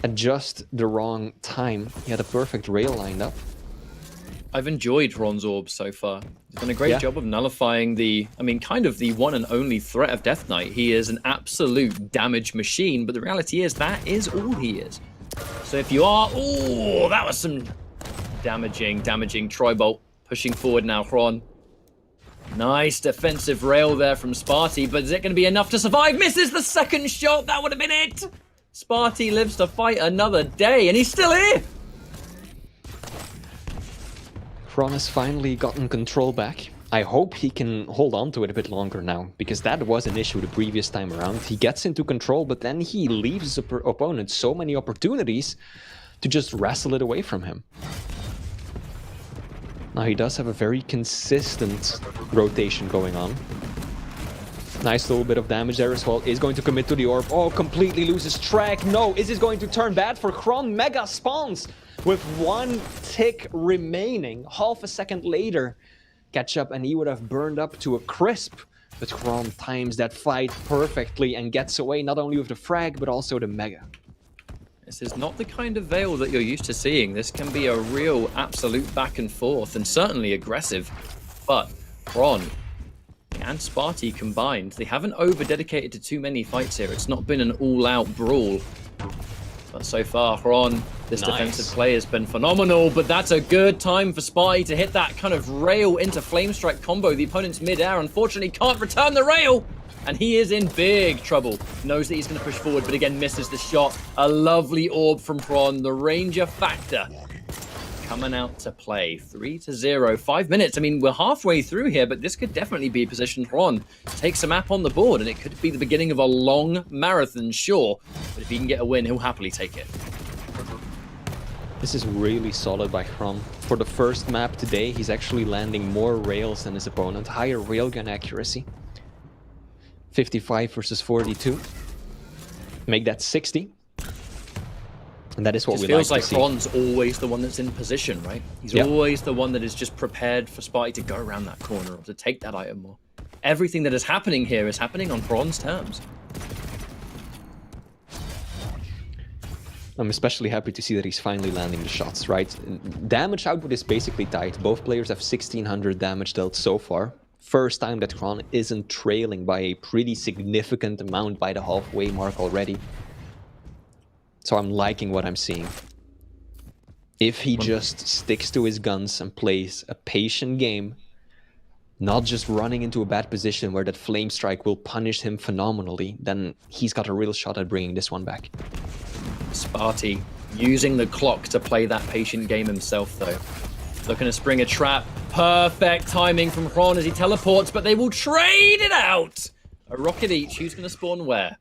C: At just the wrong time. He had a perfect rail lined up.
B: I've enjoyed Xron's orb so far. He's done a great job of nullifying the, kind of the one and only threat of Death Knight. He is an absolute damage machine, but the reality is that is all he is. So if you are, oh, that was some damaging Tri-Bolt. Pushing forward now, Xron. Nice defensive rail there from Spart1e, but is it going to be enough to survive? Misses the second shot, that would have been it! Spart1e lives to fight another day, and he's still here!
C: Xron has finally gotten control back. I hope he can hold on to it a bit longer now, because that was an issue the previous time around. He gets into control, but then he leaves his opponent so many opportunities to just wrestle it away from him. Now he does have a very consistent rotation going on. Nice little bit of damage there as well. Is going to commit to the orb. Oh, completely loses track. No, is this going to turn bad for Xron? Mega spawns with 1 tick remaining. Half a second later, catch up and he would have burned up to a crisp. But Xron times that fight perfectly and gets away not only with the frag, but also the Mega.
B: This is not the kind of Veil that you're used to seeing. This can be a real absolute back and forth and certainly aggressive. But Xron and Spart1e combined, they haven't over-dedicated to too many fights here. It's not been an all-out brawl. But so far, Xron, this defensive play has been phenomenal, but that's a good time for Spart1e to hit that kind of rail into Flame Strike combo. The opponent's mid-air, unfortunately, can't return the rail, and he is in big trouble. Knows that he's going to push forward, but again, misses the shot. A lovely orb from Xron, the Ranger factor coming out to play. 3-0, 5 minutes. I mean, we're halfway through here, but this could definitely be a position Xron takes a map on the board, and it could be the beginning of a long marathon, sure. But if he can get a win, he'll happily take it.
C: This is really solid by Xron. For the first map today, he's actually landing more rails than his opponent. Higher railgun accuracy. 55 versus 42. Make that 60. And that is what we like to see.
B: It feels like Xron's always the one that's in position, right? He's always the one that is just prepared for Spart1e to go around that corner or to take that item more. Everything that is happening here is happening on Xron's terms.
C: I'm especially happy to see that he's finally landing the shots, right? Damage output is basically tight. Both players have 1600 damage dealt so far. First time that Xron isn't trailing by a pretty significant amount by the halfway mark already. So I'm liking what I'm seeing. If he just sticks to his guns and plays a patient game, not just running into a bad position where that flame strike will punish him phenomenally, then he's got a real shot at bringing this one back.
B: Spart1e using the clock to play that patient game himself, though. Looking to spring a trap. Perfect timing from Xron as he teleports, but they will trade it out. A rocket each. Who's going to spawn where?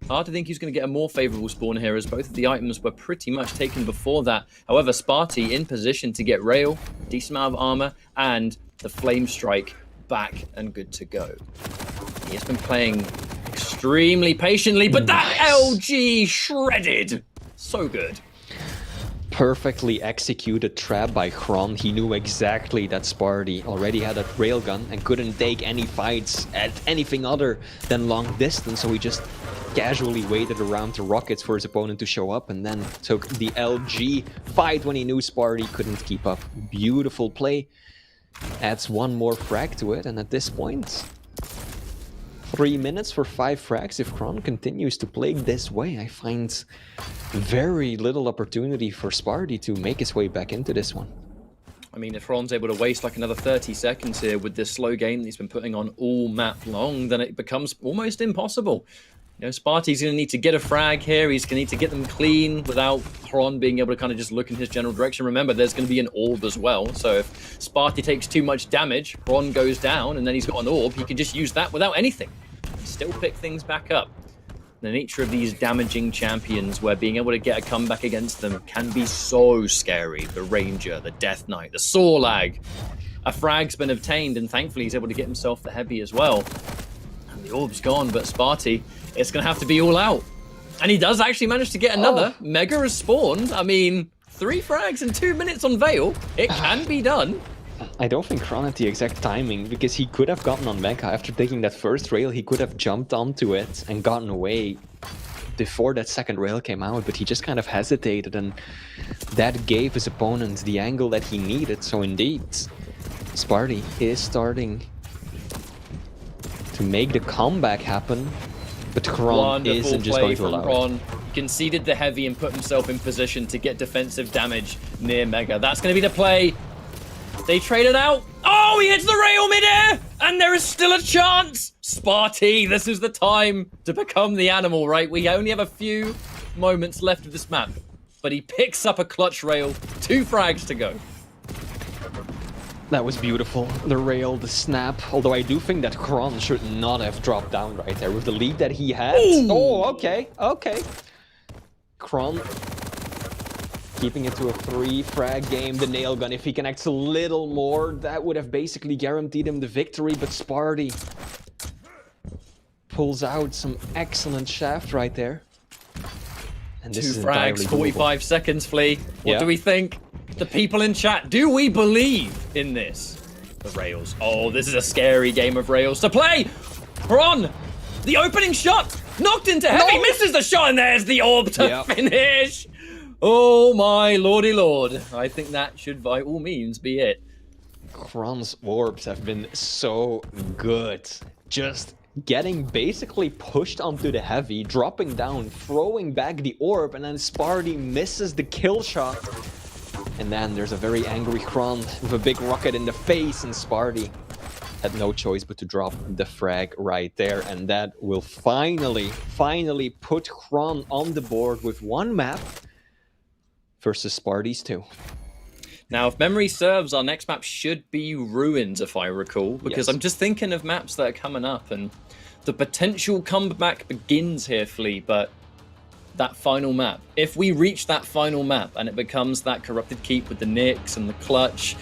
B: Hard to think who's going to get a more favorable spawn here, as both of the items were pretty much taken before that. However, Spart1e in position to get rail, decent amount of armor, and the flame strike back and good to go. He has been playing extremely patiently, but that LG shredded. So good.
C: Perfectly executed trap by Xron. He knew exactly that Spart1e already had a railgun and couldn't take any fights at anything other than long distance, so he just casually waited around the rockets for his opponent to show up and then took the LG fight when he knew Spart1e couldn't keep up. Beautiful play. Adds one more frag to it, and at this point, 3 minutes for 5 frags. If Xron continues to play this way, I find very little opportunity for Spart1e to make his way back into this one.
B: I mean, if Xron's able to waste like another 30 seconds here with this slow game that he's been putting on all map long, then it becomes almost impossible. You know, Spart1e's going to need to get a frag here. He's going to need to get them clean without Xron being able to kind of just look in his general direction. Remember, there's going to be an orb as well. So if Spart1e takes too much damage, Xron goes down, and then he's got an orb, he can just use that without anything. Still pick things back up. The nature of these damaging champions, where being able to get a comeback against them can be so scary. The Ranger, the Death Knight, the Sorlag. A frag's been obtained, and thankfully he's able to get himself the heavy as well. And the orb's gone, but Spart1e, it's going to have to be all out. And he does actually manage to get another. Mega has spawned. I mean, 3 frags in 2 minutes on Vale. It can be done.
C: I don't think Xron had the exact timing, because he could have gotten on Mega. After taking that first rail, he could have jumped onto it and gotten away before that second rail came out, but he just kind of hesitated, and that gave his opponent the angle that he needed. So indeed, Spart1e is starting to make the comeback happen, but Xron isn't just going to allow it.
B: Conceded the heavy and put himself in position to get defensive damage near Mega. That's going to be the play. They traded out. Oh, he hits the rail midair, and there is still a chance. Spart1e, this is the time to become the animal, right? We only have a few moments left of this map, but he picks up a clutch rail. 2 frags to go.
C: That was beautiful. The rail, the snap. Although I do think that Xron should not have dropped down right there with the lead that he had. Ooh. Oh, okay. Xron keeping it to a 3 frag game. The nail gun, if he connects a little more, that would have basically guaranteed him the victory. But Spart1e pulls out some excellent shaft right there. And this
B: 2
C: is
B: frags, 45 seconds, Flea. What do we think? The people in chat, do we believe in this? The rails. Oh, this is a scary game of rails to play. Xron, the opening shot, knocked into heavy, misses the shot, and there's the orb to finish. Oh my lordy lord. I think that should by all means be it.
C: Xron's orbs have been so good. Just getting basically pushed onto the heavy, dropping down, throwing back the orb, and then Spart1e misses the kill shot. And then there's a very angry Xron with a big rocket in the face, and Spart1e had no choice but to drop the frag right there. And that will finally put Xron on the board with 1 map versus Spart1e's 2.
B: Now, if memory serves, our next map should be Ruins, if I recall, because I'm just thinking of maps that are coming up, and the potential comeback begins here, Flea, but that final map, if we reach that final map and it becomes that Corrupted Keep with the Nyx and the Clutch,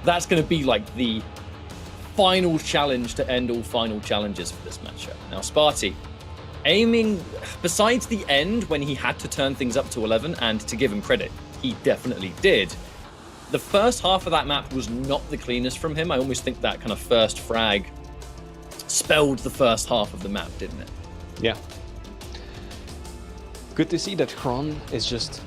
B: that's going to be like the final challenge to end all final challenges for this matchup. Now, Spart1e, aiming, besides the end when he had to turn things up to 11, and to give him credit, he definitely did. The first half of that map was not the cleanest from him. I almost think that kind of first frag spelled the first half of the map, didn't it?
C: Yeah. Good to see that Xron is just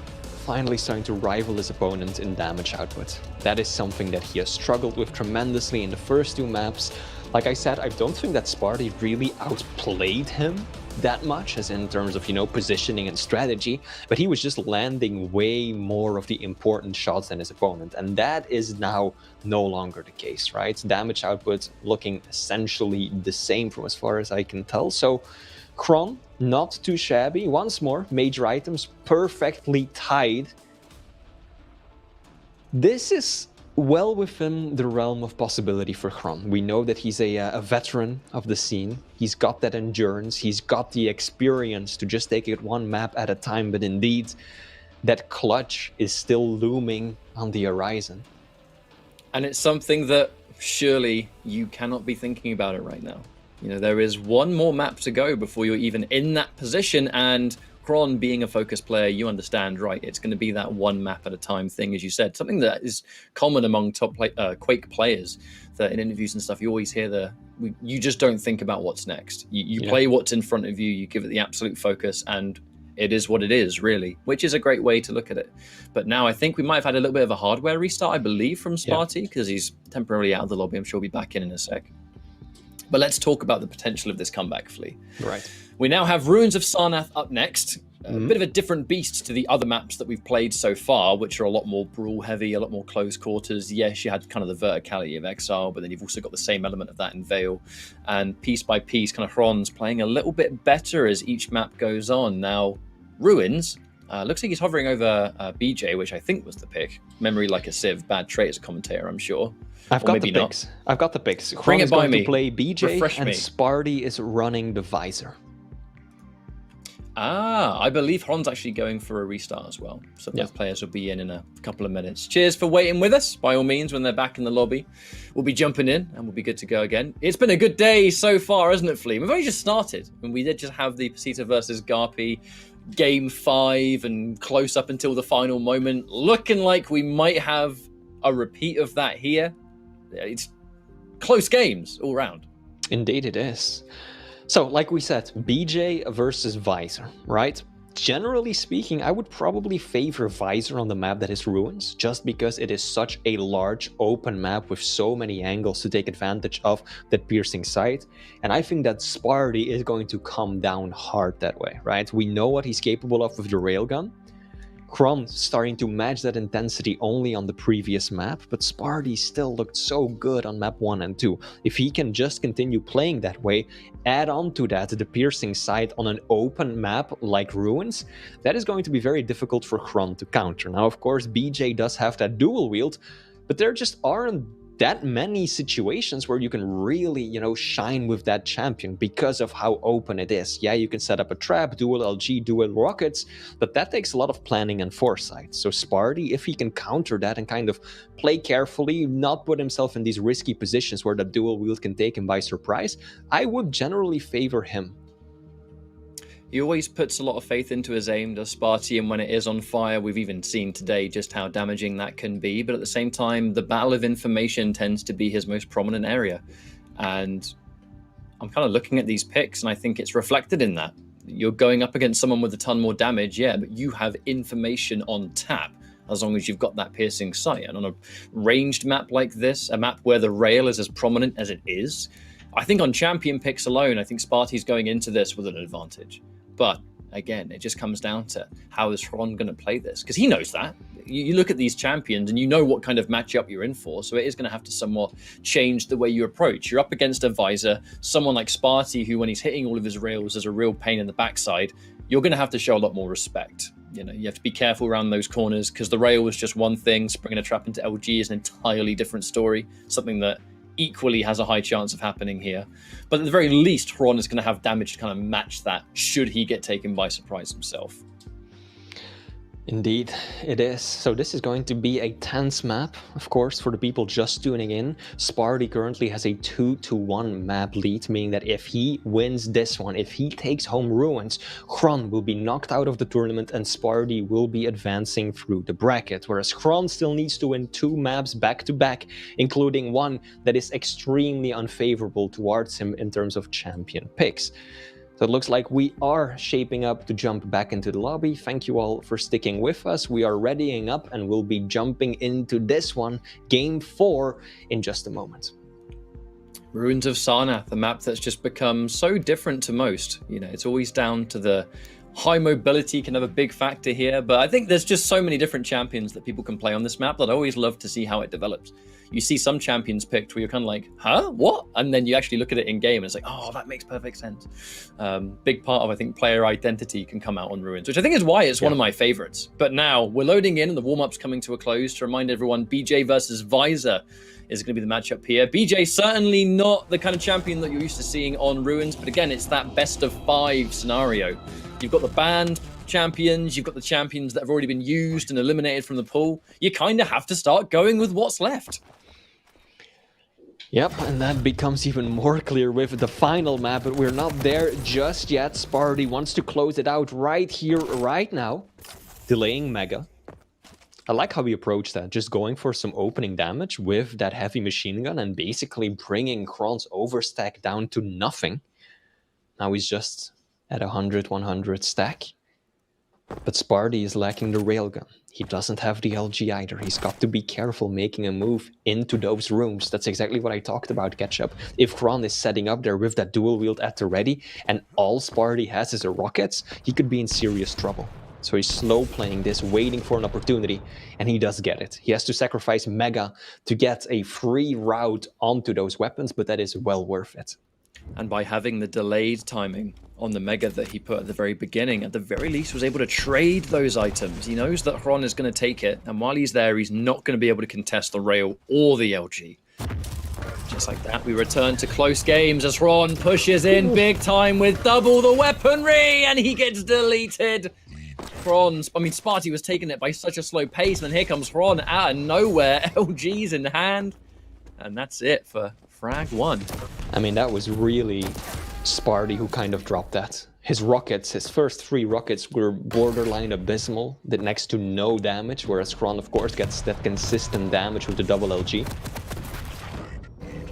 C: finally starting to rival his opponent in damage output. That is something that he has struggled with tremendously in the first 2 maps. Like I said, I don't think that Spart1e really outplayed him that much as in terms of, positioning and strategy, but he was just landing way more of the important shots than his opponent. And that is now no longer the case, right? Damage output looking essentially the same from as far as I can tell. So Xron, not too shabby. Once more, major items perfectly tied. This is well within the realm of possibility for Xron. We know that he's a veteran of the scene. He's got that endurance. He's got the experience to just take it one map at a time. But indeed, that clutch is still looming on the horizon.
B: And it's something that surely you cannot be thinking about it right now. There is one more map to go before you're even in that position. And Xron, being a focus player, you understand, right? It's going to be that one map at a time thing, as you said. Something that is common among top Quake players, that in interviews and stuff, you always hear you just don't think about what's next. You play what's in front of you, you give it the absolute focus, and it is what it is, really, which is a great way to look at it. But now I think we might have had a little bit of a hardware restart, I believe, from Spart1e, because he's temporarily out of the lobby. I'm sure he'll be back in a sec. But let's talk about the potential of this comeback, Flea.
C: Right.
B: We now have Ruins of Sarnath up next. A bit of a different beast to the other maps that we've played so far, which are a lot more brawl heavy, a lot more close quarters. Yes, you had kind of the verticality of Exile, but then you've also got the same element of that in Vale. And piece by piece, kind of Xron's playing a little bit better as each map goes on. Now, Ruins, looks like he's hovering over BJ, which I think was the pick. Memory like a sieve, bad trait as a commentator, I'm sure.
C: I've got the picks.
B: Bring it by me.
C: To play BJ,
B: Refresh
C: and
B: me.
C: Spart1e is running the visor.
B: I believe Xron's actually going for a restart as well. So both players will be in a couple of minutes. Cheers for waiting with us. By all means, when they're back in the lobby, we'll be jumping in and we'll be good to go again. It's been a good day so far, hasn't it, Flea? We've only just started. And we did just have the Pasita versus Garpy game 5 and close up until the final moment. Looking like we might have a repeat of that here. It's close games all round.
C: Indeed it is. So, like we said, BJ versus Visor, right? Generally speaking, I would probably favor Visor on the map that is Ruins, just because it is such a large open map with so many angles to take advantage of that piercing sight. And I think that Spart1e is going to come down hard that way, right? We know what he's capable of with the railgun. Xron starting to match that intensity only on the previous map, but Spart1e still looked so good on map 1 and 2. If he can just continue playing that way, add on to that the piercing sight on an open map like Ruins, that is going to be very difficult for Xron to counter. Now, of course, BJ does have that dual wield, but there just aren't that many situations where you can really, shine with that champion because of how open it is. Yeah, you can set up a trap, dual LG, dual rockets, but that takes a lot of planning and foresight. So Spart1e, if he can counter that and kind of play carefully, not put himself in these risky positions where the dual wield can take him by surprise, I would generally favor him.
B: He always puts a lot of faith into his aim, does Spart1e, and when it is on fire, we've even seen today just how damaging that can be. But at the same time, the battle of information tends to be his most prominent area. And I'm kind of looking at these picks, and I think it's reflected in that. You're going up against someone with a ton more damage, yeah, but you have information on tap, as long as you've got that piercing sight. And on a ranged map like this, a map where the rail is as prominent as it is, I think on champion picks alone, I think Spart1e's going into this with an advantage. But again, it just comes down to how is Xron going to play this? Because he knows that. You look at these champions and you know what kind of matchup you're in for. So it is going to have to somewhat change the way you approach. You're up against a visor, someone like Spart1e, who when he's hitting all of his rails is a real pain in the backside. You're going to have to show a lot more respect. You have to be careful around those corners because the rail was just one thing. Springing a trap into LG is an entirely different story. Something that equally has a high chance of happening here. But at the very least, Xron is going to have damage to kind of match that should he get taken by surprise himself.
C: Indeed, it is. So this is going to be a tense map, of course, for the people just tuning in. Spart1e currently has a 2-1 map lead, meaning that if he wins this one, if he takes home Ruins, Xron will be knocked out of the tournament and Spart1e will be advancing through the bracket, whereas Xron still needs to win 2 maps back-to-back, including one that is extremely unfavorable towards him in terms of champion picks. So it looks like we are shaping up to jump back into the lobby. Thank you all for sticking with us. We are readying up and we'll be jumping into this one, game 4, in just a moment.
B: Ruins of Sarnath, a map that's just become so different to most. You know, it's always down to the high mobility can have a big factor here, but I think there's just so many different champions that people can play on this map that I always love to see how it develops. You see some champions picked where you're kind of like, huh, what? And then you actually look at it in game and it's like, oh, that makes perfect sense. Big part of, I think, player identity can come out on Ruins, which I think is why it's one of my favorites. But now we're loading in and the warm-up's coming to a close. To remind everyone, BJ versus Visor is going to be the matchup here. BJ, certainly not the kind of champion that you're used to seeing on Ruins, but again, it's that best of 5 scenario. You've got the banned champions, you've got the champions that have already been used and eliminated from the pool. You kind of have to start going with what's left.
C: Yep, and that becomes even more clear with the final map, but we're not there just yet. Spart1e wants to close it out right here, right now, delaying Mega. I like how he approached that, just going for some opening damage with that heavy machine gun and basically bringing Xron's overstack down to nothing. Now he's just at 100-100 stack. But Spart1e is lacking the railgun. He doesn't have the LG either. He's got to be careful making a move into those rooms. That's exactly what I talked about, Ketchup. If Xron is setting up there with that dual wield at the ready and all Spart1e has is a rockets, he could be in serious trouble. So he's slow playing this, waiting for an opportunity, and he does get it. He has to sacrifice Mega to get a free route onto those weapons, but that is well worth it.
B: And by having the delayed timing on the Mega that he put at the very beginning, at the very least was able to trade those items. He knows that Xron is going to take it, and while he's there, he's not going to be able to contest the rail or the LG. Just like that, we return to close games as Xron pushes in big time with double the weaponry, and he gets deleted. Spart1e was taking it by such a slow pace, and then here comes Xron out of nowhere, LG's in hand, and that's it for frag 1.
C: I mean, that was really Spart1e who kind of dropped that. His rockets, his first 3 rockets were borderline abysmal, did next to no damage, whereas Xron, of course, gets that consistent damage with the double LG.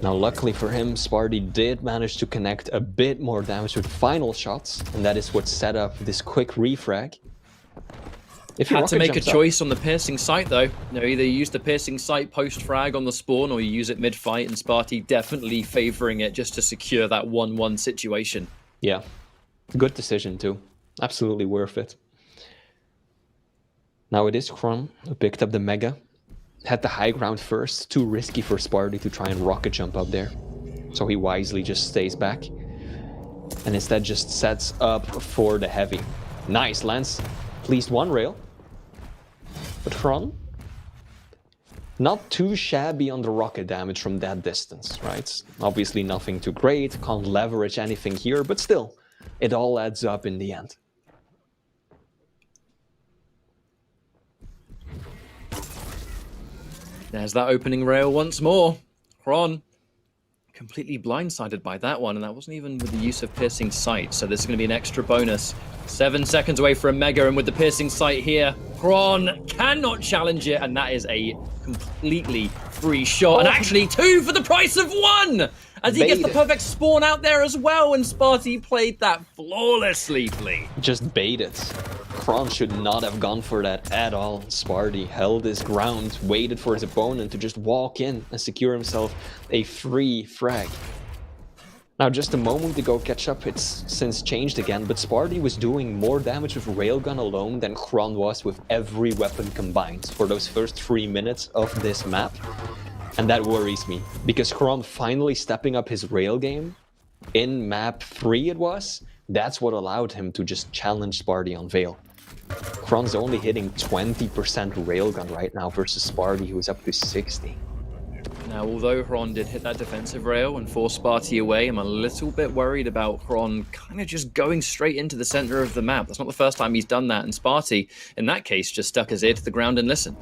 C: Now, luckily for him, Spart1e did manage to connect a bit more damage with final shots, and that is what set up this quick refrag.
B: Had to make a choice on the piercing sight, though. You know, either you use the piercing sight post-frag on the spawn, or you use it mid-fight, and Spart1e definitely favoring it just to secure that 1-1 situation.
C: Yeah, good decision, too. Absolutely worth it. Now it is Xron who picked up the Mega. Had the high ground first, too risky for Spart1e to try and rocket jump up there. So he wisely just stays back. And instead just sets up for the heavy. Nice, lands at least 1 rail. But Xron, not too shabby on the rocket damage from that distance, right? Obviously nothing too great, can't leverage anything here, but still, it all adds up in the end.
B: There's that opening rail once more. Xron completely blindsided by that one, and that wasn't even with the use of piercing sight, so this is going to be an extra bonus. 7 seconds away from Mega, and with the piercing sight here, Xron cannot challenge it, and that is a completely free shot, and actually 2 for the price of 1! As he gets the perfect spawn out there as well, and Spart1e played that flawlessly.
C: Just baited. Xron should not have gone for that at all. Spart1e held his ground, waited for his opponent to just walk in and secure himself a free frag. Now, just a moment ago, Ketchup, it's since changed again, but Spart1e was doing more damage with Railgun alone than Xron was with every weapon combined for those first 3 minutes of this map. And that worries me, because Xron finally stepping up his rail game, in map 3 it was, that's what allowed him to just challenge Spart1e on Vale. Xron's only hitting 20% railgun right now versus Spart1e, who's up to 60.
B: Now, although Xron did hit that defensive rail and force Spart1e away, I'm a little bit worried about Xron kind of just going straight into the center of the map. That's not the first time he's done that, and Spart1e, in that case, just stuck his ear to the ground and listened.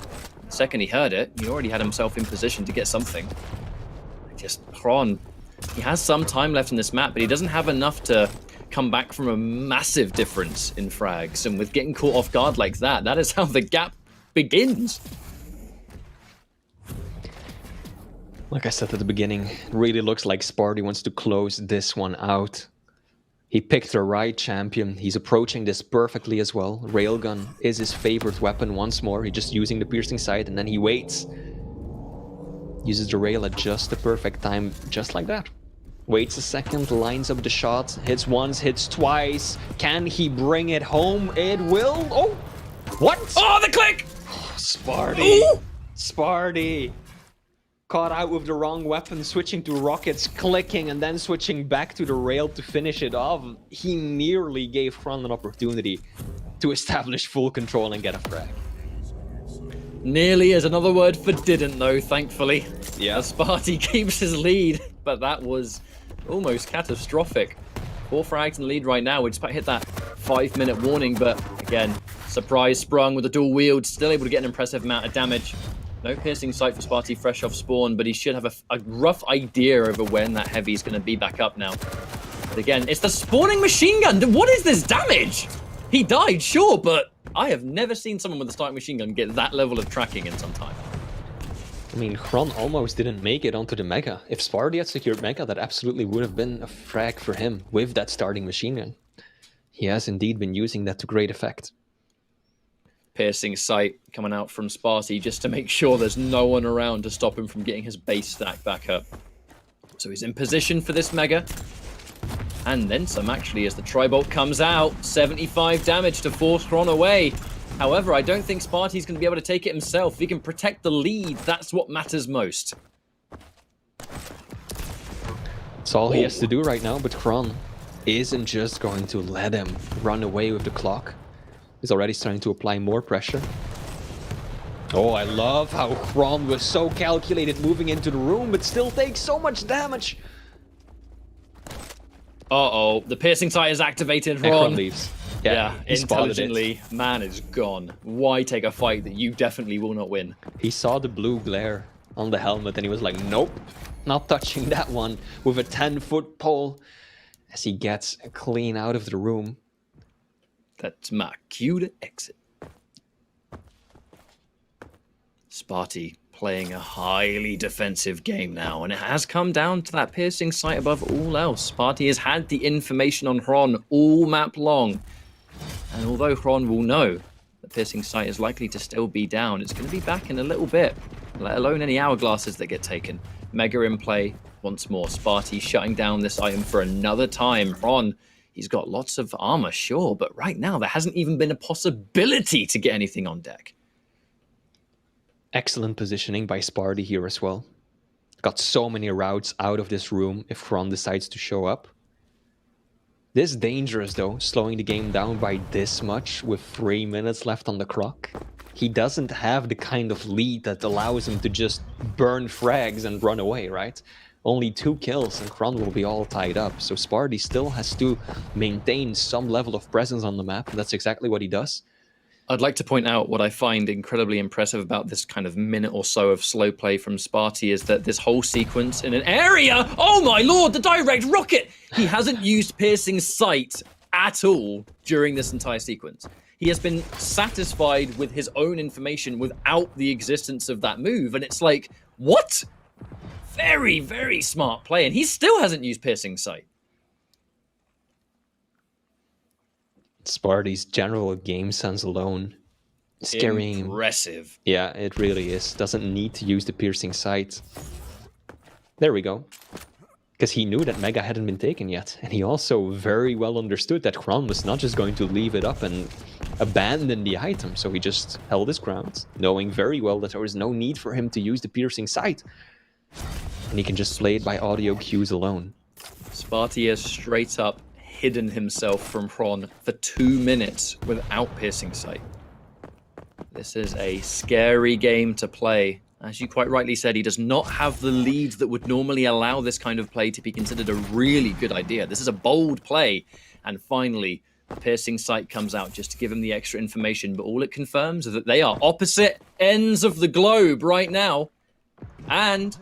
B: The second he heard it, he already had himself in position to get something. Just Xron, he has some time left in this map, but he doesn't have enough to come back from a massive difference in frags, and with getting caught off guard like that, that is how the gap begins.
C: Like I said at the beginning, it really looks like Spart1e wants to close this one out. He picked the right champion. He's approaching this perfectly as well. Railgun is his favorite weapon once more. He's just using the piercing sight, and then he waits. Uses the rail at just the perfect time, just like that. Waits a second, lines up the shot, hits once, hits twice. Can he bring it home? It will. Oh, what?
B: Oh, the click!
C: Spart1e. Spart1e. Caught out with the wrong weapon, switching to rockets, clicking, and then switching back to the rail to finish it off. He nearly gave Xron an opportunity to establish full control and get a frag.
B: Nearly is another word for didn't, though, thankfully.
C: Yeah.
B: As Spart1e keeps his lead, but that was almost catastrophic. 4 frags in the lead right now. We just about hit that 5-minute warning, but again, surprise sprung with a dual wield, still able to get an impressive amount of damage. No piercing sight for Spart1e fresh off spawn, but he should have a rough idea over when that heavy is going to be back up now. But again, it's the spawning machine gun. What is this damage? He died, sure, but I have never seen someone with a starting machine gun get that level of tracking in some time.
C: I mean, Xron almost didn't make it onto the Mega. If Spart1e had secured Mega, that absolutely would have been a frag for him with that starting machine gun. He has indeed been using that to great effect.
B: Piercing sight coming out from Spart1e just to make sure there's no one around to stop him from getting his base stack back up. So he's in position for this Mega. And then some, actually, as the Tribolt comes out. 75 damage to force Xron away. However, I don't think Spart1e's going to be able to take it himself. If he can protect the lead, that's what matters most.
C: That's all he has to do right now, but Xron isn't just going to let him run away with the clock. He's already starting to apply more pressure. Oh, I love how Xron was so calculated moving into the room, but still takes so much damage.
B: Uh-oh, the piercing sight is activated.
C: Xron leaves.
B: Yeah,
C: he spotted
B: intelligently, man is gone. Why take a fight that you definitely will not win?
C: He saw the blue glare on the helmet and he was like, nope, not touching that one, with a 10-foot pole as he gets clean out of the room.
B: That's my cue to exit. Spart1e playing a highly defensive game now, and it has come down to that piercing sight above all else. Spart1e has had the information on Xron all map long, and although Xron will know the piercing sight is likely to still be down, it's going to be back in a little bit, let alone any hourglasses that get taken. Mega in play once more. Spart1e shutting down this item for another time. Xron, he's got lots of armor, sure, but right now there hasn't even been a possibility to get anything on deck.
C: Excellent positioning by Spart1e here as well. Got so many routes out of this room if Xron decides to show up. This is dangerous though, slowing the game down by this much with 3 minutes left on the clock. He doesn't have the kind of lead that allows him to just burn frags and run away, right? Only 2 kills and Xron will be all tied up, so Spart1e still has to maintain some level of presence on the map, and that's exactly what he does.
B: I'd like to point out what I find incredibly impressive about this kind of minute or so of slow play from Spart1e is that this whole sequence in an area, oh my lord, the direct rocket! He hasn't used piercing sight at all during this entire sequence. He has been satisfied with his own information without the existence of that move, and it's like, what? Very, very smart play, and he still hasn't used piercing sight.
C: Spart1e's general game sense alone is carrying him.
B: Impressive.
C: Yeah, it really is. Doesn't need to use the piercing sight. There we go. Because he knew that Mega hadn't been taken yet. And he also very well understood that Xron was not just going to leave it up and abandon the item. So he just held his ground, knowing very well that there was no need for him to use the piercing sight. And he can just play it by audio cues alone.
B: Spart1e has straight up hidden himself from Xron for 2 minutes without piercing sight. This is a scary game to play. As you quite rightly said, he does not have the lead that would normally allow this kind of play to be considered a really good idea. This is a bold play. And finally, the piercing sight comes out just to give him the extra information. But all it confirms is that they are opposite ends of the globe right now. And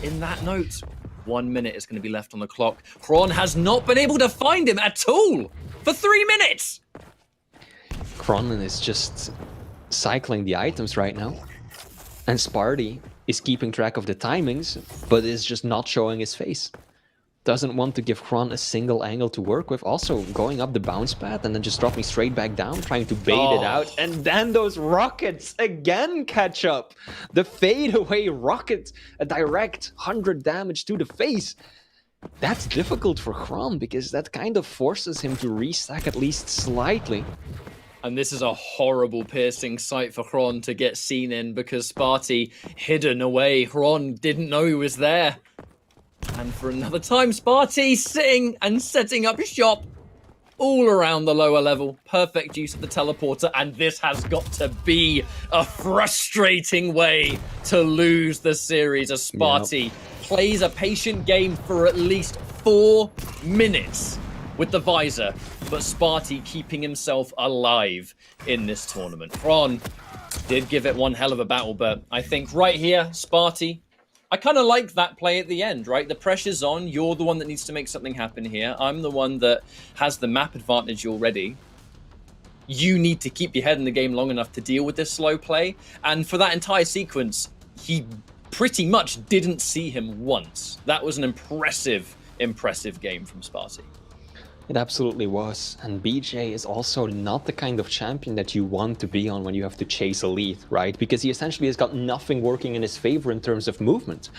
B: in that note, 1 minute is going to be left on the clock. Xron has not been able to find him at all for 3 minutes.
C: Xron is just cycling the items right now. And Spart1e is keeping track of the timings, but is just not showing his face. Doesn't want to give Xron a single angle to work with. Also going up the bounce pad and then just dropping straight back down, trying to bait it out. And then those rockets again catch up. The fadeaway rocket, a direct 100 damage to the face. That's difficult for Xron because that kind of forces him to restack at least slightly.
B: And this is a horrible piercing sight for Xron to get seen in because Spart1e hidden away. Xron didn't know he was there. And for another time, Spart1e sitting and setting up shop all around the lower level. Perfect use of the teleporter, and this has got to be a frustrating way to lose the series as Spart1e plays a patient game for at least 4 minutes with the visor, but Spart1e keeping himself alive in this tournament. Xron did give it one hell of a battle, but I think right here, Spart1e, I kind of like that play at the end, right? The pressure's on. You're the one that needs to make something happen here. I'm the one that has the map advantage already. You need to keep your head in the game long enough to deal with this slow play. And for that entire sequence, he pretty much didn't see him once. That was an impressive game from Spart1e.
C: It absolutely was, and BJ is also not the kind of champion that you want to be on when you have to chase elite, right? Because he essentially has got nothing working in his favor in terms of movement.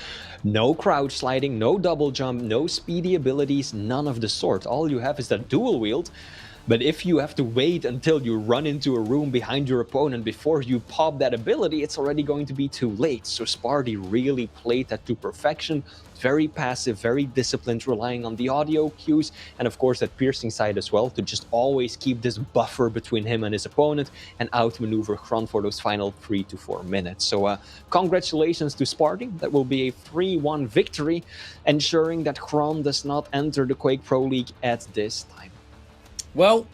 C: No crouch sliding, no double jump, no speedy abilities, none of the sort. All you have is that dual wield. But if you have to wait until you run into a room behind your opponent before you pop that ability, it's already going to be too late. So Spart1e really played that to perfection. Very passive, very disciplined, relying on the audio cues, and of course that piercing side as well, to just always keep this buffer between him and his opponent and outmaneuver Xron for those final 3 to 4 minutes. So congratulations to Spart1e. That will be a 3-1 victory, ensuring that Xron does not enter the Quake Pro League at this time.
B: Well,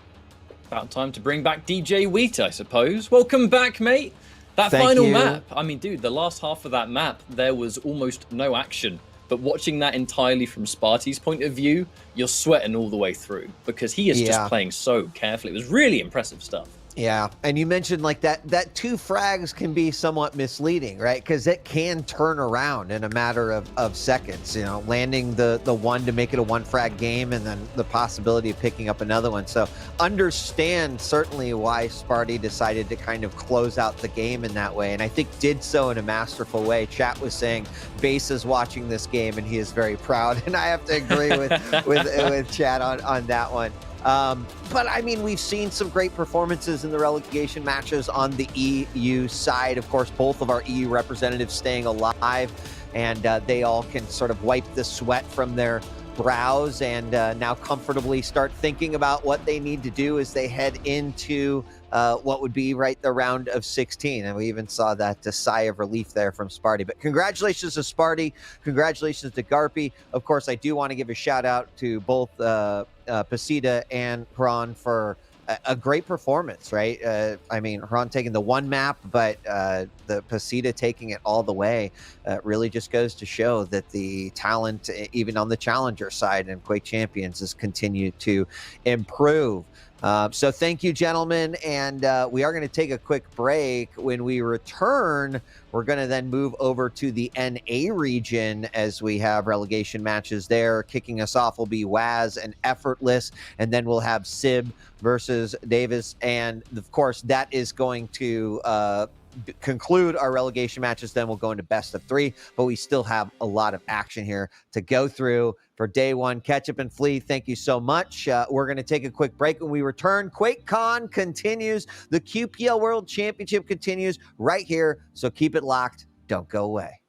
B: about time to bring back DJ Wheat, I suppose. Welcome back, mate. That
A: Thank
B: final
A: you.
B: map. I mean, dude, the last half of that map, there was almost no action. But watching that entirely from Spart1e's point of view, you're sweating all the way through because he is just playing so carefully. It was really impressive stuff.
A: Yeah, and you mentioned like that 2 frags can be somewhat misleading, right? Because it can turn around in a matter of seconds, you know, landing the 1 to make it a 1 frag game and then the possibility of picking up another one. So understand certainly why Spart1e decided to kind of close out the game in that way, and I think did so in a masterful way. Chat was saying Base is watching this game and he is very proud, and I have to agree with Chat on that one. But I mean, we've seen some great performances in the relegation matches on the EU side. Of course, both of our EU representatives staying alive, and they all can sort of wipe the sweat from their brows and now comfortably start thinking about what they need to do as they head into what would be the round of 16. And we even saw that sigh of relief there from Spart1e. But congratulations to Spart1e. Congratulations to Garpy. Of course, I do want to give a shout out to both Pasita and Xron for a great performance, right? I mean, Xron taking the 1 map, but the Pasita taking it all the way really just goes to show that the talent, even on the challenger side and Quake Champions, has continued to improve. So thank you, gentlemen, and we are going to take a quick break. When we return, we're going to then move over to the NA region as we have relegation matches there. Kicking us off will be Waz and Effortless, and then we'll have Sib versus Davis, and of course that is going to conclude our relegation matches. Then we'll go into best of 3, but we still have a lot of action here to go through for day 1. Ketchup and Flea, thank you so much. We're going to take a quick break. When we return, QuakeCon continues. The QPL World Championship continues right here, so keep it locked. Don't go away.